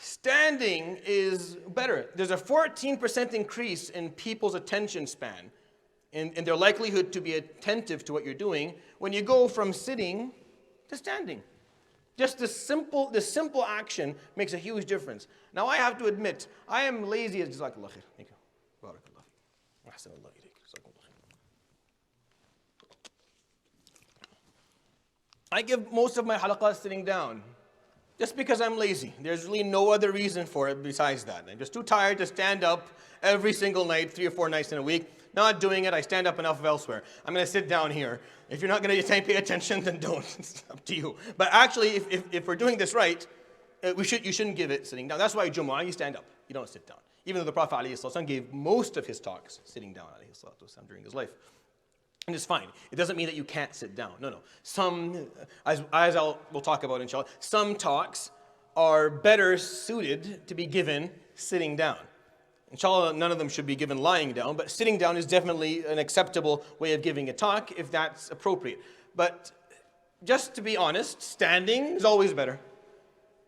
Standing is better. There's a 14% increase in people's attention span and their likelihood to be attentive to what you're doing when you go from sitting to standing. Just this simple action makes a huge difference. Now I have to admit, I am lazy. Jazakallah khair. Thank you. Barakallah feek. Ahsanallah ilayk. Jazakallah khair. I give most of my halaqas sitting down. Just because I'm lazy. There's really no other reason for it besides that. I'm just too tired to stand up every single night, 3 or 4 nights in a week. Not doing it, I stand up enough elsewhere. I'm going to sit down here. If you're not going to pay attention, then don't. It's up to you. But actually, if we're doing this right, you shouldn't give it sitting down. That's why Jumu'ah, you stand up. You don't sit down. Even though the Prophet ﷺ gave most of his talks sitting down during his life. And it's fine. It doesn't mean that you can't sit down. No. Some, as we'll talk about inshallah, some talks are better suited to be given sitting down. Inshallah, none of them should be given lying down, but sitting down is definitely an acceptable way of giving a talk if that's appropriate. But just to be honest, standing is always better.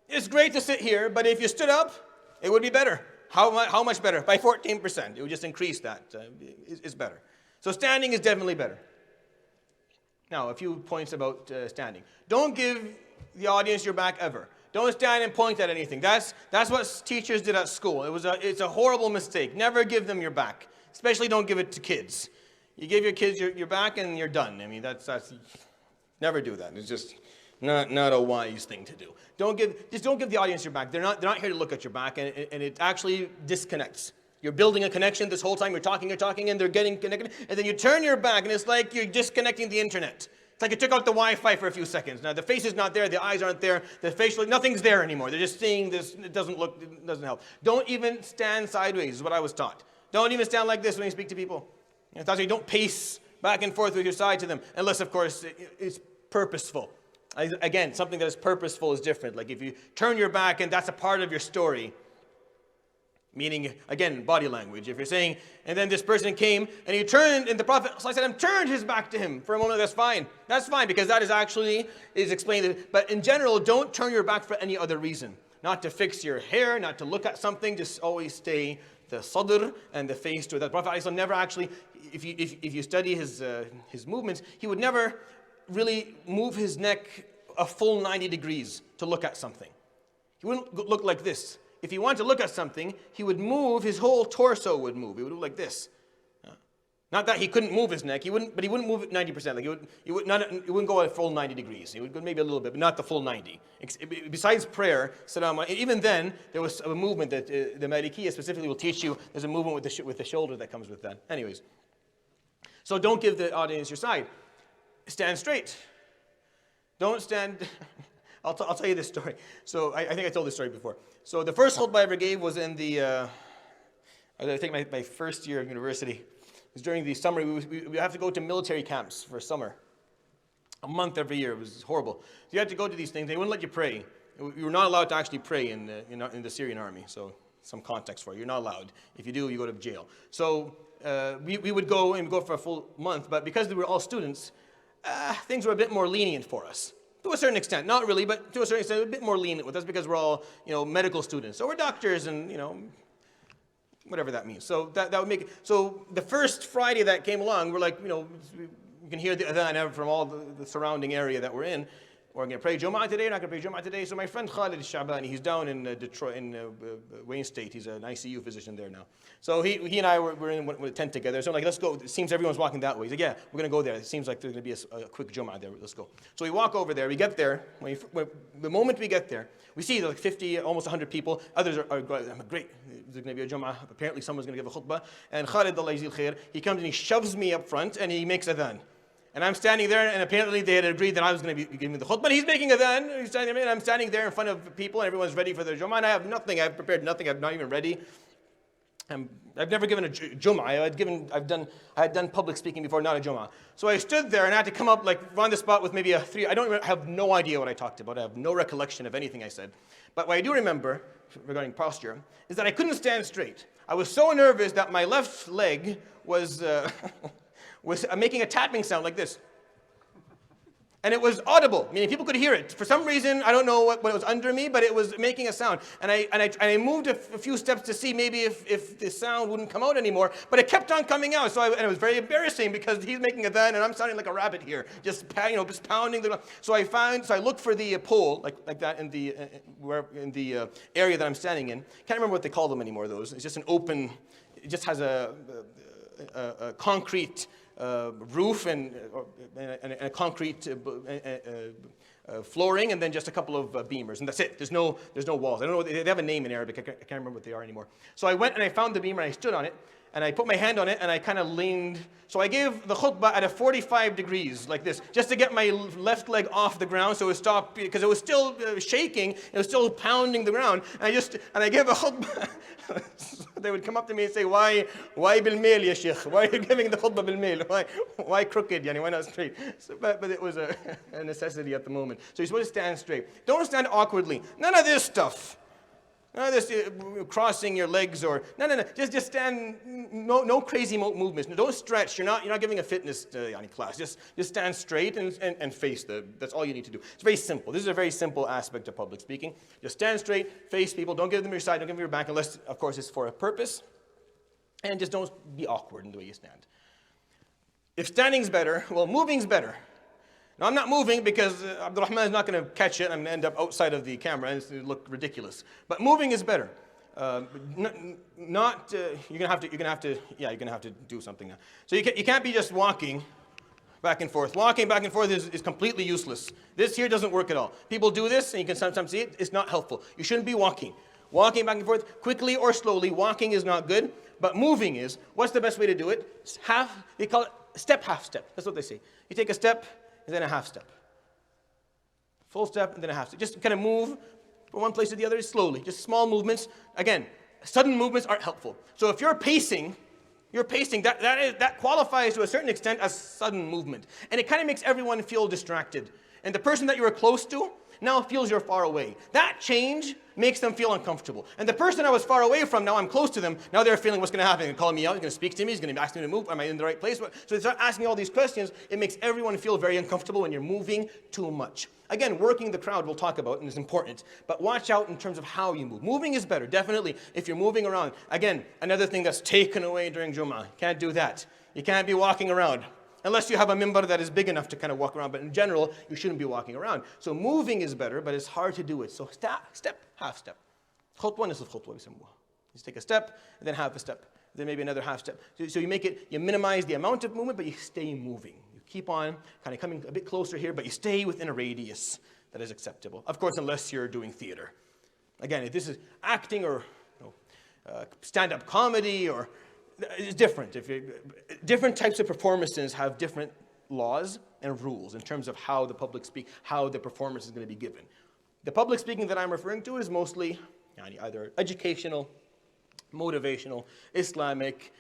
It's great to sit here, but if you stood up, it would be better. How much better? By 14%. It would just increase that. It's better. So standing is definitely better. Now, a few points about standing. Don't give the audience your back ever. Don't stand and point at anything. That's what teachers did at school. It's a horrible mistake. Never give them your back. Especially don't give it to kids. You give your kids your back and you're done. I mean, that's never do that. It's just not a wise thing to do. Don't give the audience your back. They're not here to look at your back, and it actually disconnects. You're building a connection this whole time. You're talking, and they're getting connected. And then you turn your back, and it's like you're disconnecting the internet. It's like you took out the Wi-Fi for a few seconds. Now, the face is not there. The eyes aren't there. The facial, nothing's there anymore. They're just seeing this. It doesn't help. Don't even stand sideways is what I was taught. Don't even stand like this when you speak to people. You don't pace back and forth with your side to them. Unless, of course, it's purposeful. Again, something that is purposeful is different. Like if you turn your back, and that's a part of your story. Meaning, again, body language. If you're saying, and then this person came, and he turned, and the Prophet ﷺ turned his back to him for a moment, that's fine. That's fine, because that is explained. But in general, don't turn your back for any other reason. Not to fix your hair, not to look at something, just always stay the sadr and the face to it. The Prophet ﷺ never actually, if you study his movements, he would never really move his neck a full 90 degrees to look at something. He wouldn't look like this. If he wanted to look at something, he would move, his whole torso would move. He would look like this. Not that he couldn't move his neck, but he wouldn't move it 90%. Like he wouldn't go a full 90 degrees. He would go maybe a little bit, but not the full 90. Besides prayer, even then, there was a movement that the Malikiya specifically will teach you. There's a movement with the shoulder that comes with that. Anyways, so don't give the audience your side. Stand straight. Don't stand... I'll tell you this story. So I think I told this story before. So the first khutbah I ever gave was in I think my first year of university. It was during the summer. We have to go to military camps for summer. A month every year. It was horrible. So you had to go to these things. They wouldn't let you pray. You were not allowed to actually pray in the Syrian army. So some context for it. You're not allowed. If you do, you go to jail. So we would go and go for a full month. But because we were all students, things were a bit more lenient for us. To a certain extent, not really, but to a certain extent, a bit more lenient with us because we're all, medical students. So we're doctors and, whatever that means. So that would make it. So the first Friday that came along, we're like, you can hear the adhan from all the surrounding area that we're in. We're going to pray Jumu'ah today, not going to pray Jumu'ah today. So my friend Khalid al-Shabani, he's down in Detroit, in Wayne State. He's an ICU physician there now. So he and I were in a tent together. So I'm like, let's go. It seems everyone's walking that way. He's like, yeah, we're going to go there. It seems like there's going to be a quick Jumu'ah there. Let's go. So we walk over there. We get there. The moment we get there, we see like 50, almost 100 people. Others are great. There's going to be a Jumu'ah. Apparently someone's going to give a khutbah. And Khalid, Allah yajzil khair, he comes and he shoves me up front and he makes adhan. And I'm standing there, and apparently they had agreed that I was going to be giving the khutbah. He's making adhan. He's standing there, and I'm standing there in front of people, and everyone's ready for their Jumu'ah. And I have nothing. I've prepared nothing. I'm not even ready. I've never given a Jumu'ah. I had done public speaking before, not a Jumu'ah. So I stood there, and I had to come up like on the spot with maybe I have no idea what I talked about. I have no recollection of anything I said. But what I do remember regarding posture is that I couldn't stand straight. I was so nervous that my left leg was making a tapping sound like this. And it was audible, meaning people could hear it. For some reason, I don't know what was under me, but it was making a sound. And I moved a few steps to see maybe if the sound wouldn't come out anymore, but it kept on coming out. And it was very embarrassing because he's making a adhan and I'm sounding like a rabbit here, just pounding the. So I looked for the pole like that in the area that I'm standing in. Can't remember what they call them anymore. Those. It's just an open. It just has a concrete. Roof and a concrete flooring, and then just a couple of beamers, and that's it. There's no walls. I don't know. They have a name in Arabic. I can't remember what they are anymore. So I went and I found the beamer and I stood on it and I put my hand on it and I kind of leaned. So I gave the khutbah at a 45 degrees like this, just to get my left leg off the ground so it stopped, because it was still shaking. It was still pounding the ground. And I gave a khutbah. They would come up to me and say, why bil-mail, ya Sheikh? Why are you giving the khutbah bil-mail? Why crooked? Why not straight? So, but it was a necessity at the moment. So you're supposed to stand straight. Don't stand awkwardly. None of this stuff. None of this crossing your legs or no. Just stand. No crazy movements. No, don't stretch. You're not giving a fitness class. Just stand straight and face that's all you need to do. It's very simple. This is a very simple aspect of public speaking. Just stand straight, face people. Don't give them your side. Don't give them your back, unless of course it's for a purpose. And just don't be awkward in the way you stand. If standing's better, well, moving's better. Now, I'm not moving because Abdurrahman is not going to catch it. I'm going to end up outside of the camera and it's going to look ridiculous. But moving is better. You're gonna have to do something now. So you can't be just walking back and forth. Walking back and forth is completely useless. This here doesn't work at all. People do this, and you can sometimes see it. It's not helpful. You shouldn't be walking. Walking back and forth, quickly or slowly. Walking is not good, but moving is. What's the best way to do it? They call it step, half step. That's what they say. You take a step, and then a half step. Full step, and then a half step. Just kind of move from one place to the other slowly. Just small movements. Again, sudden movements aren't helpful. So if you're pacing, that qualifies to a certain extent as sudden movement. And it kind of makes everyone feel distracted. And the person that you were close to now feels you're far away. That change makes them feel uncomfortable. And the person I was far away from, now I'm close to them, now they're feeling what's going to happen. He's going to call me out, he's going to speak to me, he's going to ask me to move, am I in the right place? So they start asking all these questions. It makes everyone feel very uncomfortable when you're moving too much. Again, working the crowd we'll talk about, and it's important. But watch out in terms of how you move. Moving is better, definitely, if you're moving around. Again, another thing that's taken away during Jum'ah. Can't do that. You can't be walking around. Unless you have a mimbar that is big enough to kind of walk around. But in general, you shouldn't be walking around. So moving is better, but it's hard to do it. So step, half step. Khutwa nisf khutwa bisammuha. You take a step, and then half a step. Then maybe another half step. So you minimize the amount of movement, but you stay moving. You keep on kind of coming a bit closer here, but you stay within a radius that is acceptable. Of course, unless you're doing theater. Again, if this is acting or stand-up comedy or it's different. Different types of performances have different laws and rules in terms of how the performance is going to be given. The public speaking that I'm referring to is mostly either educational, motivational, Islamic,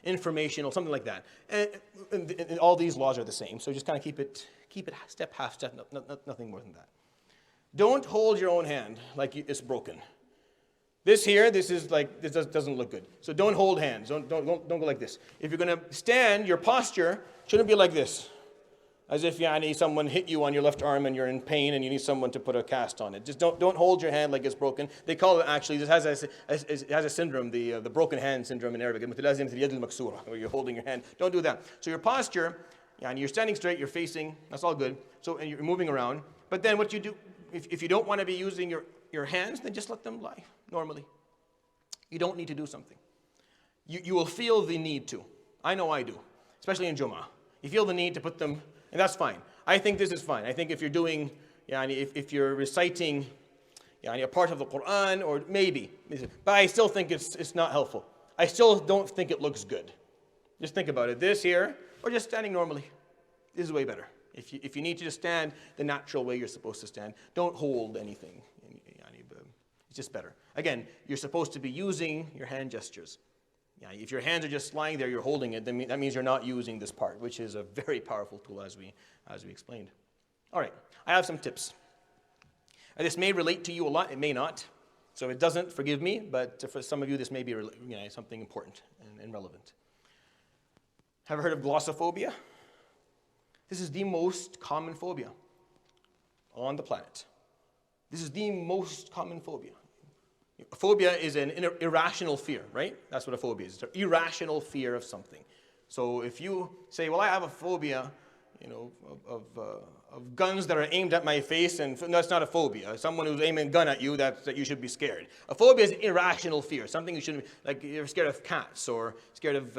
informational, something like that. And all these laws are the same, so just kind of keep it step, half step, nothing more than that. Don't hold your own hand like it's broken. This doesn't look good. So don't hold hands. Don't go like this. If you're going to stand, your posture shouldn't be like this. As if someone hit you on your left arm and you're in pain and you need someone to put a cast on it. Just don't hold your hand like it's broken. They call it actually, it has a syndrome, the broken hand syndrome in Arabic, where you're holding your hand. Don't do that. So your posture, you're standing straight, you're facing, that's all good. So and you're moving around. But then what you do, if you don't want to be using your hands, then just let them lie normally. You don't need to do something. You will feel the need to. I know I do, especially in Jum'ah. You feel the need to put them, and that's fine. I think this is fine. I think if you're doing, if you're reciting a part of the Quran, or maybe, but I still think it's not helpful. I still don't think it looks good. Just think about it. This here, or just standing normally. This is way better. If you need to just stand the natural way you're supposed to stand, don't hold anything. It's just better. Again, you're supposed to be using your hand gestures. If your hands are just lying there, you're holding it, then that means you're not using this part, which is a very powerful tool as we explained. All right, I have some tips. This may relate to you a lot, it may not. So if it doesn't, forgive me, but for some of you this may be something important and relevant. Have you heard of glossophobia? This is the most common phobia on the planet. This is the most common phobia. A phobia is an irrational fear, right? That's what a phobia is. It's an irrational fear of something. So if you say, well, I have a phobia, of guns that are aimed at my face, and that's not a phobia. Someone who's aiming a gun at you, that you should be scared. A phobia is irrational fear, something you shouldn't be, like you're scared of cats or scared of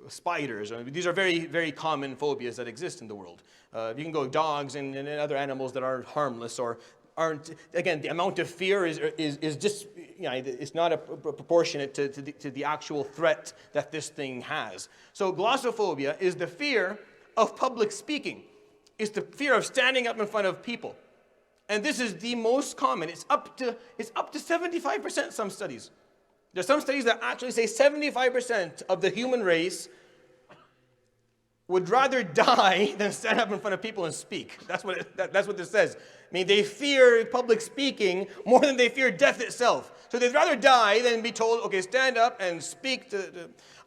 spiders. These are very, very common phobias that exist in the world. You can go dogs and other animals that are harmless or aren't, again, the amount of fear is just, it's not proportionate to the actual threat that this thing has. So glossophobia is the fear of public speaking. It's the fear of standing up in front of people. And this is the most common. It's up to 75%, some studies. There's some studies that actually say 75% of the human race would rather die than stand up in front of people and speak. That's what this says. I mean, they fear public speaking more than they fear death itself. So they'd rather die than be told, okay, stand up and speak.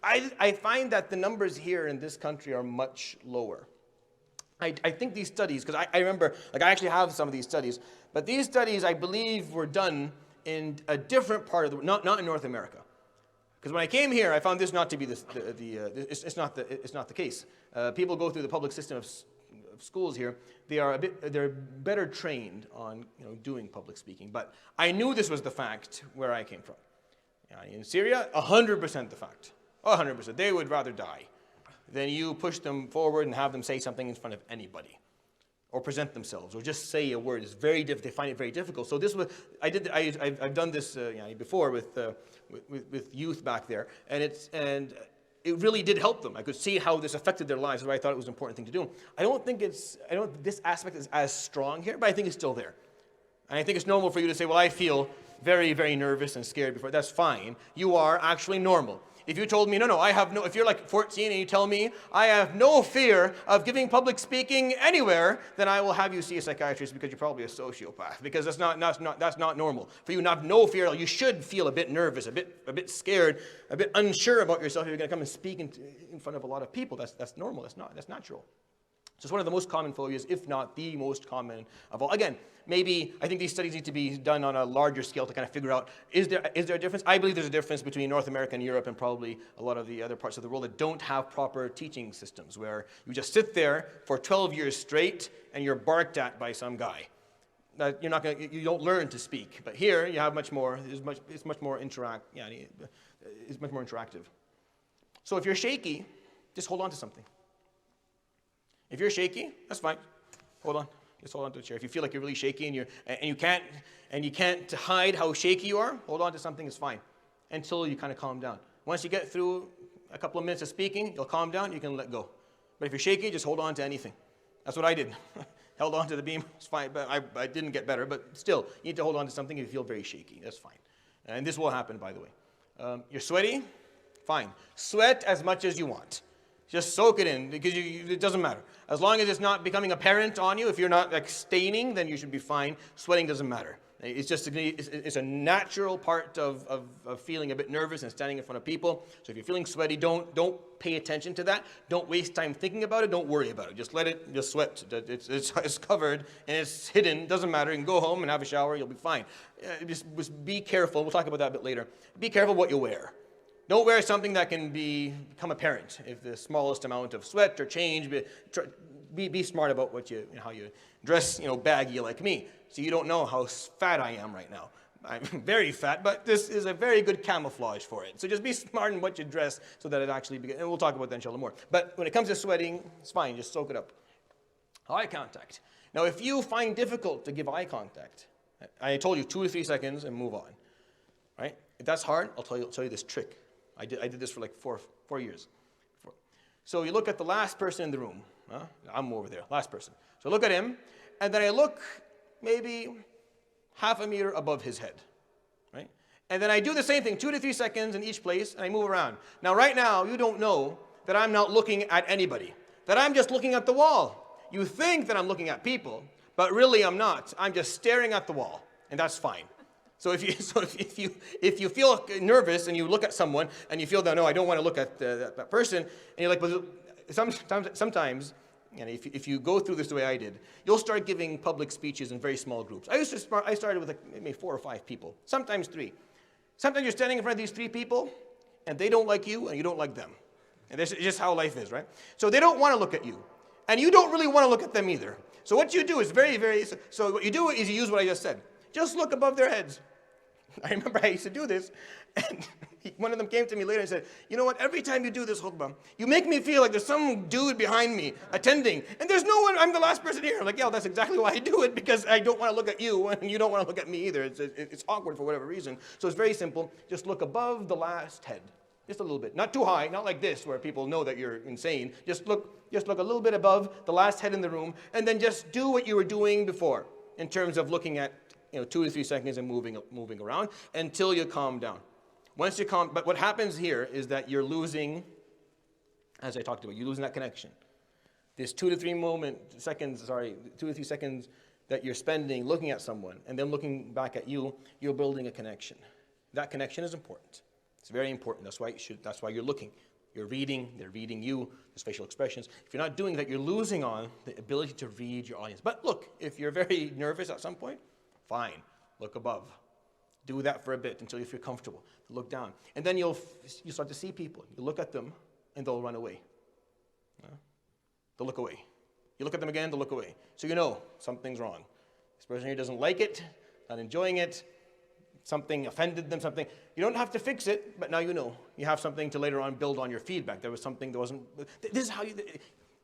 I find that the numbers here in this country are much lower. I think these studies, because I remember, I actually have some of these studies, but these studies, I believe, were done in a different part of the world, not in North America. Because when I came here, I found this not to be it's not the case. People go through the public system of schools here. They're better trained on doing public speaking. But I knew this was the fact where I came from. In Syria, 100% the fact. 100%. They would rather die than you push them forward and have them say something in front of anybody, or present themselves, or just say a word. It's very difficult. They find it very difficult. So this was I've done this before with youth back there, and it really did help them. I could see how this affected their lives. So I thought it was an important thing to do. I don't think this aspect is as strong here, but I think it's still there. And I think it's normal for you to say, well, I feel very, very nervous and scared before. That's fine. You are actually normal. If you told me, if you're like 14 and you tell me, I have no fear of giving public speaking anywhere, then I will have you see a psychiatrist because you're probably a sociopath, because that's not normal. For you to have no fear, you should feel a bit nervous, a bit scared, a bit unsure about yourself if you're going to come and speak in front of a lot of people. That's normal, that's natural. So it's one of the most common phobias, if not the most common of all. Again, maybe I think these studies need to be done on a larger scale to kind of figure out, is there a difference? I believe there's a difference between North America and Europe and probably a lot of the other parts of the world that don't have proper teaching systems, where you just sit there for 12 years straight and you're barked at by some guy. You don't learn to speak. But here you have much more. It's much more interactive. So if you're shaky, just hold on to something. If you're shaky, that's fine. Hold on. Just hold on to the chair. If you feel like you're really shaky and you can't hide how shaky you are, hold on to something. It's fine until you kind of calm down. Once you get through a couple of minutes of speaking, you'll calm down. You can let go. But if you're shaky, just hold on to anything. That's what I did. Held on to the beam. It's fine. But I didn't get better. But still, you need to hold on to something if you feel very shaky. That's fine. And this will happen, by the way. You're sweaty? Fine. Sweat as much as you want. Just soak it in, because it doesn't matter. As long as it's not becoming apparent on you, if you're not like staining, then you should be fine. Sweating doesn't matter. It's just it's a natural part of feeling a bit nervous and standing in front of people. So if you're feeling sweaty, don't pay attention to that. Don't waste time thinking about it. Don't worry about it. Just let it just sweat. It's covered and it's hidden. Doesn't matter. You can go home and have a shower. You'll be fine. Just be careful. We'll talk about that a bit later. Be careful what you wear. Don't wear something that can become apparent. If the smallest amount of sweat or change, be smart about how you dress, baggy like me. So you don't know how fat I am right now. I'm very fat, but this is a very good camouflage for it. So just be smart in what you dress so that it actually begins. And we'll talk about that inshallah more. But when it comes to sweating, it's fine. Just soak it up. Eye contact. Now, if you find difficult to give eye contact, I told you 2 or 3 seconds and move on. Right? If that's hard, I'll tell you this trick. I did this for like four years. So you look at the last person in the room. I'm over there, last person. So look at him, and then I look maybe half a meter above his head, right? And then I do the same thing, 2 to 3 seconds in each place, and I move around. Now, right now, you don't know that I'm not looking at anybody, that I'm just looking at the wall. You think that I'm looking at people, but really I'm not. I'm just staring at the wall, and that's fine. So if you feel nervous and you look at someone and you feel that, no, I don't want to look at that person, and you're like, well, sometimes, if you go through this the way I did, you'll start giving public speeches in very small groups. I started with maybe 4 or 5 people, sometimes 3. Sometimes you're standing in front of these 3 people, and they don't like you, and you don't like them. And this is just how life is, right? So they don't want to look at you, and you don't really want to look at them either. So what you do is so what you do is you use what I just said. Just look above their heads. I remember I used to do this, and one of them came to me later and said, you know what, every time you do this khutbah, you make me feel like there's some dude behind me attending, and there's no one, I'm the last person here. I'm like, yeah, that's exactly why I do it, because I don't want to look at you, and you don't want to look at me either. It's awkward for whatever reason. So it's very simple. Just look above the last head, just a little bit. Not too high, not like this, where people know that you're insane. Just look a little bit above the last head in the room, and then just do what you were doing before, in terms of looking at 2 to 3 seconds and moving around until you calm down. Once you calm, but what happens here is that you're losing, as I talked about, you're losing that connection. This 2 to 3 seconds that you're spending looking at someone and then looking back at you, you're building a connection. That connection is important. It's very important. That's why you're looking. You're reading, they're reading you, there's facial expressions. If you're not doing that, you're losing on the ability to read your audience. But look, if you're very nervous at some point, fine, look above. Do that for a bit until you feel comfortable. Look down. And then you start to see people. You look at them, and they'll run away. They'll look away. You look at them again, they'll look away. So you know something's wrong. This person here doesn't like it, not enjoying it, something offended them, something. You don't have to fix it, but now you know. You have something to later on build on your feedback. There was something that wasn't. This is how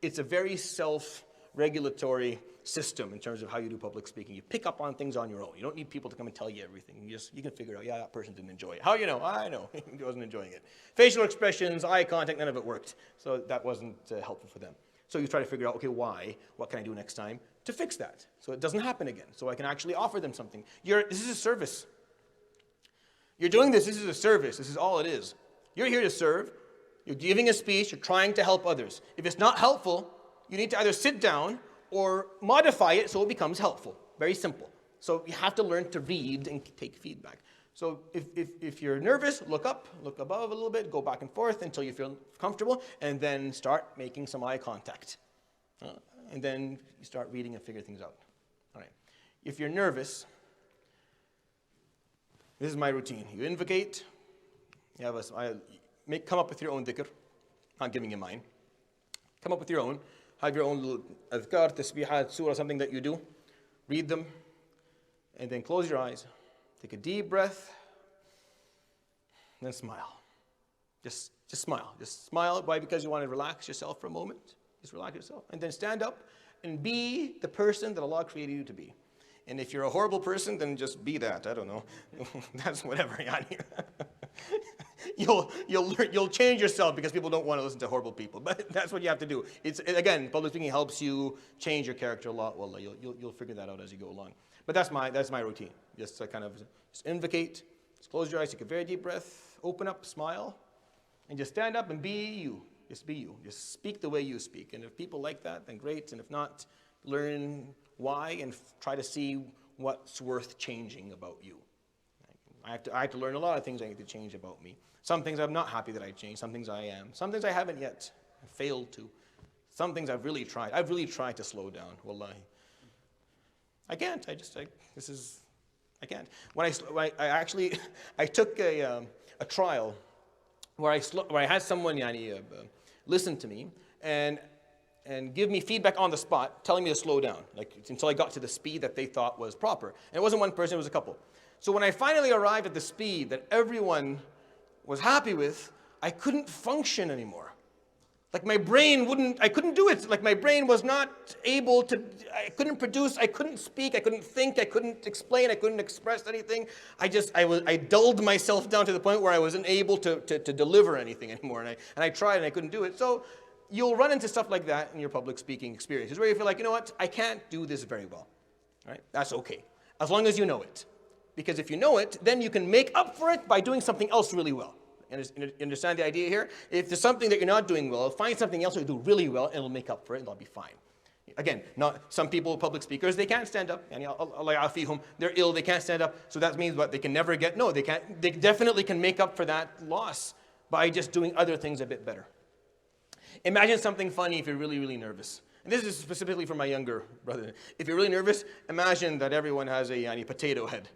it's a very self-regulatory system in terms of how you do public speaking. You pick up on things on your own. You don't need people to come and tell you everything. You can figure out, yeah, that person didn't enjoy it. How you know? I know. He wasn't enjoying it. Facial expressions, eye contact, none of it worked. So that wasn't helpful for them. So you try to figure out, okay, why? What can I do next time to fix that? So it doesn't happen again. So I can actually offer them something. This is a service. You're doing this is a service. This is all it is. You're here to serve. You're giving a speech. You're trying to help others. If it's not helpful, you need to either sit down or modify it so it becomes helpful. Very simple. So you have to learn to read and take feedback. So if you're nervous, look up, look above a little bit, go back and forth until you feel comfortable, and then start making some eye contact. And then you start reading and figure things out. All right. If you're nervous, this is my routine. You invocate, come up with your own dhikr. Not giving you mine. Come up with your own. Have your own little adhkar, tasbihat, surah, something that you do. Read them, and then close your eyes. Take a deep breath, then smile. Just smile. Just smile. Why? Because you want to relax yourself for a moment. Just relax yourself. And then stand up and be the person that Allah created you to be. And if you're a horrible person, then just be that. I don't know. That's whatever. You'll change yourself because people don't want to listen to horrible people. But that's what you have to do. Again, public speaking helps you change your character a lot. Wallah, you'll figure that out as you go along. But that's my routine. Just invocate, just close your eyes, take a very deep breath, open up, smile, and just stand up and be you. Just be you. Just speak the way you speak. And if people like that, then great. And if not, learn why and try to see what's worth changing about you. I have to learn a lot of things I need to change about me. Some things I'm not happy that I changed. Some things I am. Some things I haven't yet. I failed to. Some things I've really tried. I've really tried to slow down. Wallahi. I can't. I can't. I took a trial where I had someone listen to me and give me feedback on the spot, telling me to slow down, until I got to the speed that they thought was proper. And it wasn't one person, it was a couple. So when I finally arrived at the speed that everyone was happy with, I couldn't function anymore. My brain I couldn't do it. My brain was not able to, I couldn't produce, I couldn't speak, I couldn't think, I couldn't explain, I couldn't express anything. I dulled myself down to the point where I wasn't able to deliver anything anymore. And I tried and I couldn't do it. So you'll run into stuff like that in your public speaking experiences where you feel like, you know what, I can't do this very well. All right? That's okay, as long as you know it. Because if you know it, then you can make up for it by doing something else really well. You understand the idea here? If there's something that you're not doing well, find something else that you do really well, and it'll make up for it, and it'll be fine. Again, some people, public speakers, they can't stand up. They're ill, they can't stand up. So that means what? They can never get, no, they can't. They definitely can make up for that loss by just doing other things a bit better. Imagine something funny if you're really, really nervous. And this is specifically for my younger brother. If you're really nervous, imagine that everyone has a potato head.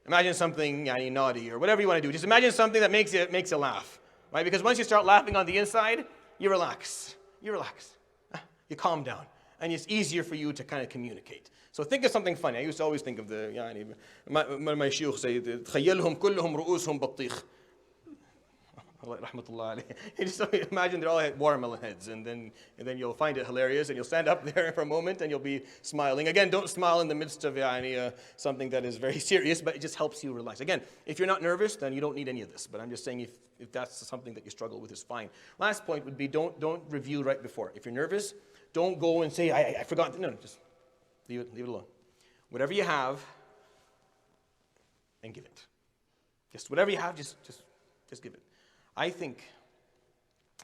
Imagine something naughty or whatever you want to do. Just imagine something that makes you laugh, right? Because once you start laughing on the inside, you relax. You relax. You calm down. And it's easier for you to kind of communicate. So think of something funny. I used to always think of my shuyukh say, تخيلهم كلهم رؤوسهم بطيخ. You just imagine they're all watermelon heads, and then you'll find it hilarious, and you'll stand up there for a moment, and you'll be smiling. Again, don't smile in the midst of something that is very serious, but it just helps you relax. Again, if you're not nervous, then you don't need any of this. But I'm just saying if that's something that you struggle with, is fine. Last point would be don't review right before. If you're nervous, don't go and say, I forgot. No, just leave it alone. Whatever you have, and give it. Just whatever you have, just give it. I think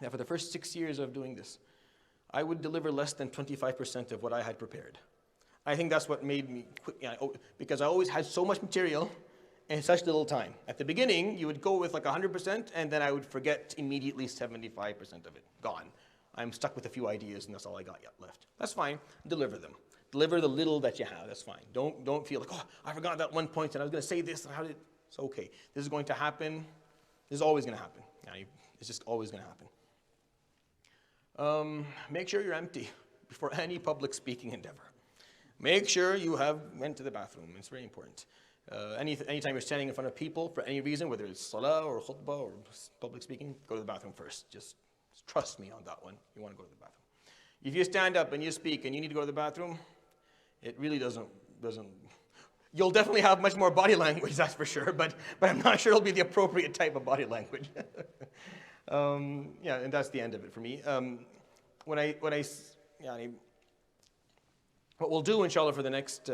that for the first 6 years of doing this, I would deliver less than 25% of what I had prepared. I think that's what made me quit, because I always had so much material in such little time. At the beginning, you would go with like 100%, and then I would forget immediately 75% of it. Gone. I'm stuck with a few ideas, and that's all I got yet left. That's fine. Deliver them. Deliver the little that you have. That's fine. Don't feel like, oh, I forgot that one point, and I was going to say this. And it's okay. This is going to happen. This is always going to happen. It's just always going to happen. Make sure you're empty before any public speaking endeavor. Make sure you have went to the bathroom. It's very important. Anytime you're standing in front of people for any reason, whether it's salah or khutbah or public speaking, go to the bathroom first. Just trust me on that one. You want to go to the bathroom. If you stand up and you speak and you need to go to the bathroom, it really doesn't. You'll definitely have much more body language, that's for sure, but I'm not sure it'll be the appropriate type of body language. And that's the end of it for me. What we'll do, inshallah, for the next,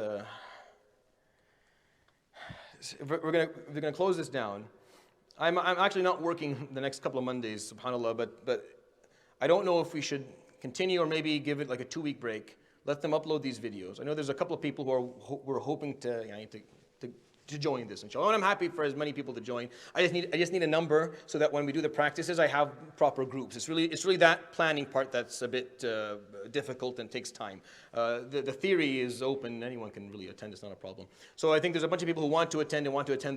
we're gonna close this down. I'm actually not working the next couple of Mondays, subhanAllah, but I don't know if we should continue or maybe give it like a 2-week break. Let them upload these videos. I know there's a couple of people who are hoping to join this, inshallah. And I'm happy for as many people to join. I just need a number so that when we do the practices, I have proper groups. It's really that planning part that's a bit difficult and takes time. The theory is open. Anyone can really attend. It's not a problem. So I think there's a bunch of people who want to attend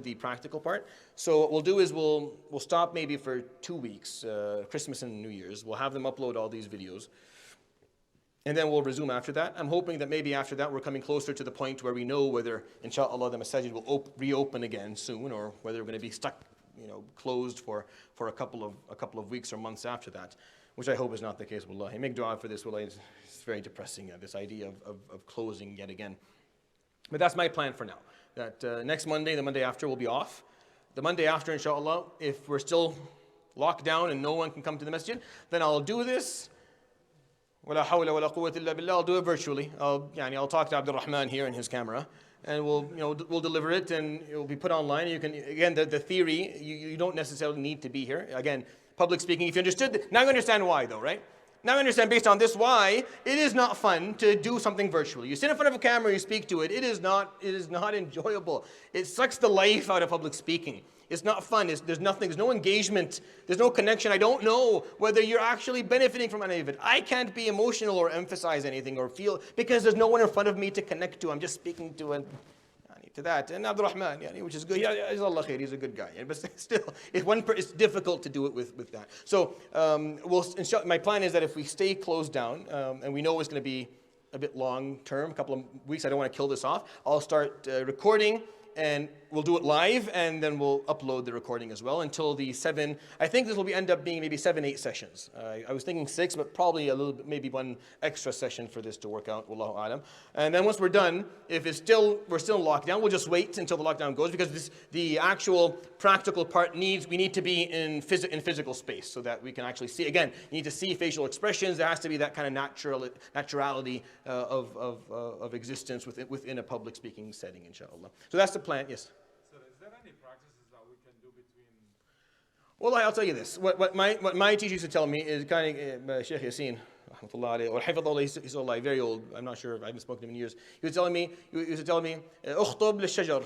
the practical part. So what we'll do is we'll stop maybe for 2 weeks, Christmas and New Year's. We'll have them upload all these videos. And then we'll resume after that. I'm hoping that maybe after that we're coming closer to the point where we know whether, inshallah, the masajid will reopen again soon, or whether we're going to be stuck, closed for a couple of weeks or months after that, which I hope is not the case. Wallahi, make dua for this. Wallahi, it's very depressing, this idea of closing yet again. But that's my plan for now. That next Monday, the Monday after, we'll be off. The Monday after, inshallah, if we're still locked down and no one can come to the masjid, then I'll do this. ولا حول ولا قوة إلا بالله. I'll do it virtually. I'll talk to Abdul Rahman here in his camera, and we'll deliver it, and it will be put online. You can, again, the theory, you don't necessarily need to be here. Again, public speaking, if you understood, now you understand why though, right? Now I understand based on this why it is not fun to do something virtually. You sit in front of a camera, you speak to it. It is not enjoyable. It sucks the life out of public speaking. It's not fun. There's no engagement. There's no connection. I don't know whether you're actually benefiting from any of it. I can't be emotional or emphasize anything or feel, because there's no one in front of me to connect to. I'm just speaking to that. And Abdul Rahman, which is good. He's a good guy. But still, it's difficult to do it with that. So my plan is that if we stay closed down, and we know it's going to be a bit long term, a couple of weeks, I don't want to kill this off, I'll start recording, and we'll do it live, and then we'll upload the recording as well until the 7. I think this will end up being maybe 7-8 sessions. I was thinking 6, but probably a little bit, maybe one extra session for this to work out. Wallahu alam. And then once we're done, if we're still in lockdown, we'll just wait until the lockdown goes, because the actual practical part we need to be in physical space so that we can actually see. Again, you need to see facial expressions. There has to be that kind of naturality of existence within a public speaking setting, inshallah. So that's the plan. Yes. So is there any practices that we can do between? Well, I'll tell you this. What my teacher used to tell me is kind of Sheikh Yasin, or Hafidhullah, he's Allah, very old. I'm not sure. I haven't spoken to him in years. He was telling me, "Ukhtub lishajar."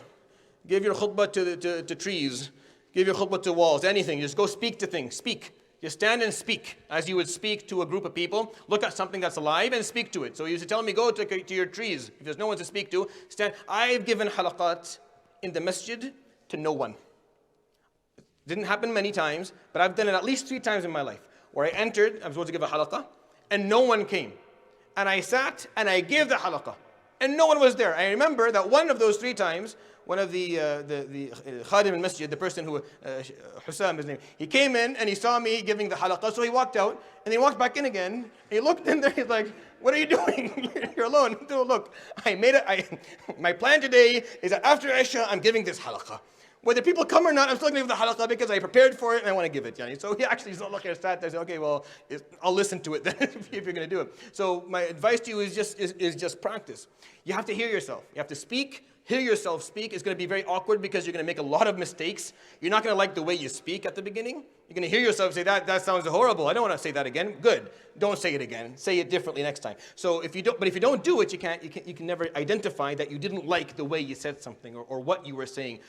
Give your khutbah to trees. Give your khutbah to walls. Anything. Just go speak to things. Speak. Just stand and speak as you would speak to a group of people. Look at something that's alive and speak to it. So he used to tell me, go to your trees. If there's no one to speak to, stand. I've given halaqat in the masjid to no one. It didn't happen many times, but I've done it at least 3 times in my life. Where I entered, I was supposed to give a halaqah, and no one came. And I sat and I gave the halaqah, and no one was there. I remember that one of those 3 times, one of the Khadim al-Masjid, the person who, Hussam his name, he came in and he saw me giving the halaqah, so he walked out, and he walked back in again, and he looked in there, he's like, what are you doing? You're alone. Look, my plan today is that after Isha, I'm giving this halaqah. Whether people come or not, I'm still going to give the halaqah because I prepared for it and I want to give it. Yani. So he actually is not looking at that. I said, okay, well, I'll listen to it then if you're going to do it. So my advice to you is just practice. You have to hear yourself. You have to speak. Hear yourself speak. It's going to be very awkward because you're going to make a lot of mistakes. You're not going to like the way you speak at the beginning. You're going to hear yourself say, that sounds horrible. I don't want to say that again. Good. Don't say it again. Say it differently next time. So if you don't do it, you can never identify that you didn't like the way you said something or what you were saying.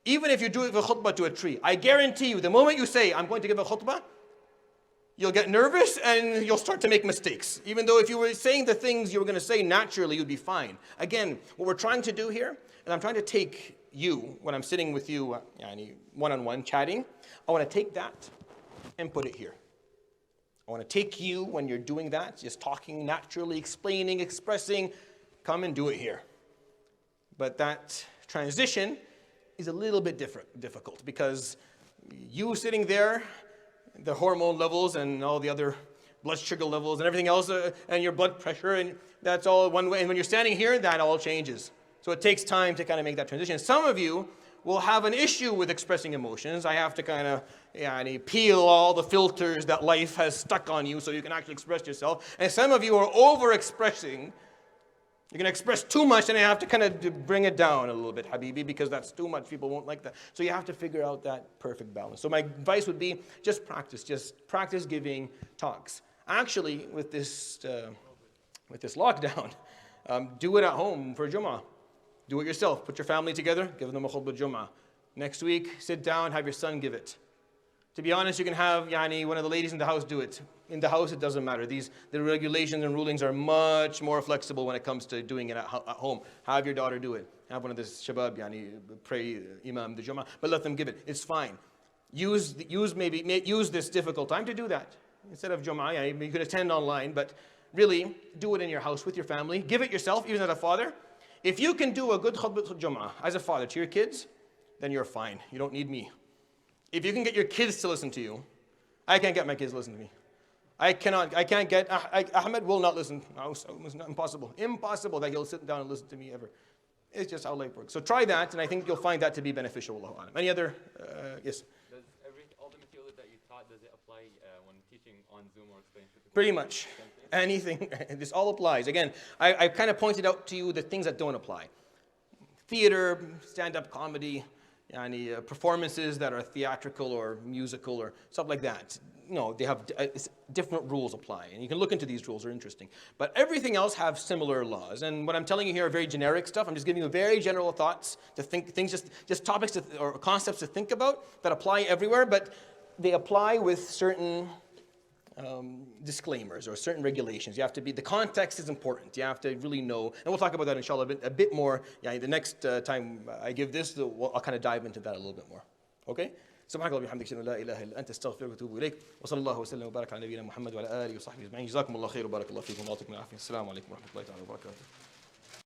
Even if you do it with a khutbah to a tree, I guarantee you, the moment you say, I'm going to give a khutbah, you'll get nervous and you'll start to make mistakes. Even though if you were saying the things you were going to say naturally, you'd be fine. Again, what we're trying to do here, and I'm trying to take you, when I'm sitting with you, one-on-one chatting, I want to take that and put it here. I want to take you when you're doing that, just talking naturally, explaining, expressing, come and do it here. But that transition is a little bit difficult because you sitting there, the hormone levels and all the other blood sugar levels and everything else, and your blood pressure, and that's all one way. And when you're standing here, that all changes. So it takes time to kind of make that transition. Some of you will have an issue with expressing emotions. I have to kind of peel all the filters that life has stuck on you so you can actually express yourself. And some of you are over-expressing. You're going to express too much, and you have to kind of bring it down a little bit, Habibi, because that's too much. People won't like that. So you have to figure out that perfect balance. So my advice would be just practice giving talks. Actually, with this lockdown, do it at home for Jummah. Do it yourself. Put your family together. Give them a khutbah Jummah. Next week, sit down, have your son give it. To be honest, you can have one of the ladies in the house do it. In the house, it doesn't matter. The regulations and rulings are much more flexible when it comes to doing it at home. Have your daughter do it. Have one of the shabab, pray imam the Jummah, but let them give it. It's fine. Use this difficult time to do that. Instead of Jummah, you could attend online, but really do it in your house with your family. Give it yourself, even as a father. If you can do a good khutbah Jummah as a father to your kids, then you're fine. You don't need me. If you can get your kids to listen to you, I can't get my kids to listen to me. I can't get, Ahmed will not listen. No, it's not impossible. Impossible that he'll sit down and listen to me ever. It's just how life works. So try that, and I think you'll find that to be beneficial. Allahu A'lam. Any other, yes? Does all the material that you taught, does it apply when teaching on Zoom or explaining to people? Pretty much. Anything. This all applies. Again, I kind of pointed out to you the things that don't apply. Theater, stand-up comedy, performances that are theatrical or musical or stuff like that. No, they have different rules apply, and you can look into these rules, they're interesting. But everything else have similar laws, and what I'm telling you here are very generic stuff. I'm just giving you very general thoughts to think, things just topics or concepts to think about that apply everywhere, but they apply with certain disclaimers or certain regulations. You have to be, the context is important. You have to really know, and we'll talk about that inshallah a bit more. The next time I give this, I'll kind of dive into that a little bit more. Okay? سبحانك اللهم وبحمدك اشهد ان لا اله الا انت استغفرك واتوب اليك وصلى الله وسلم وبارك على نبينا محمد وعلى اله وصحبه اجمعين جزاكم الله خير وبارك الله فيكم ويعطيكم العافيه السلام عليكم ورحمه الله تعالى وبركاته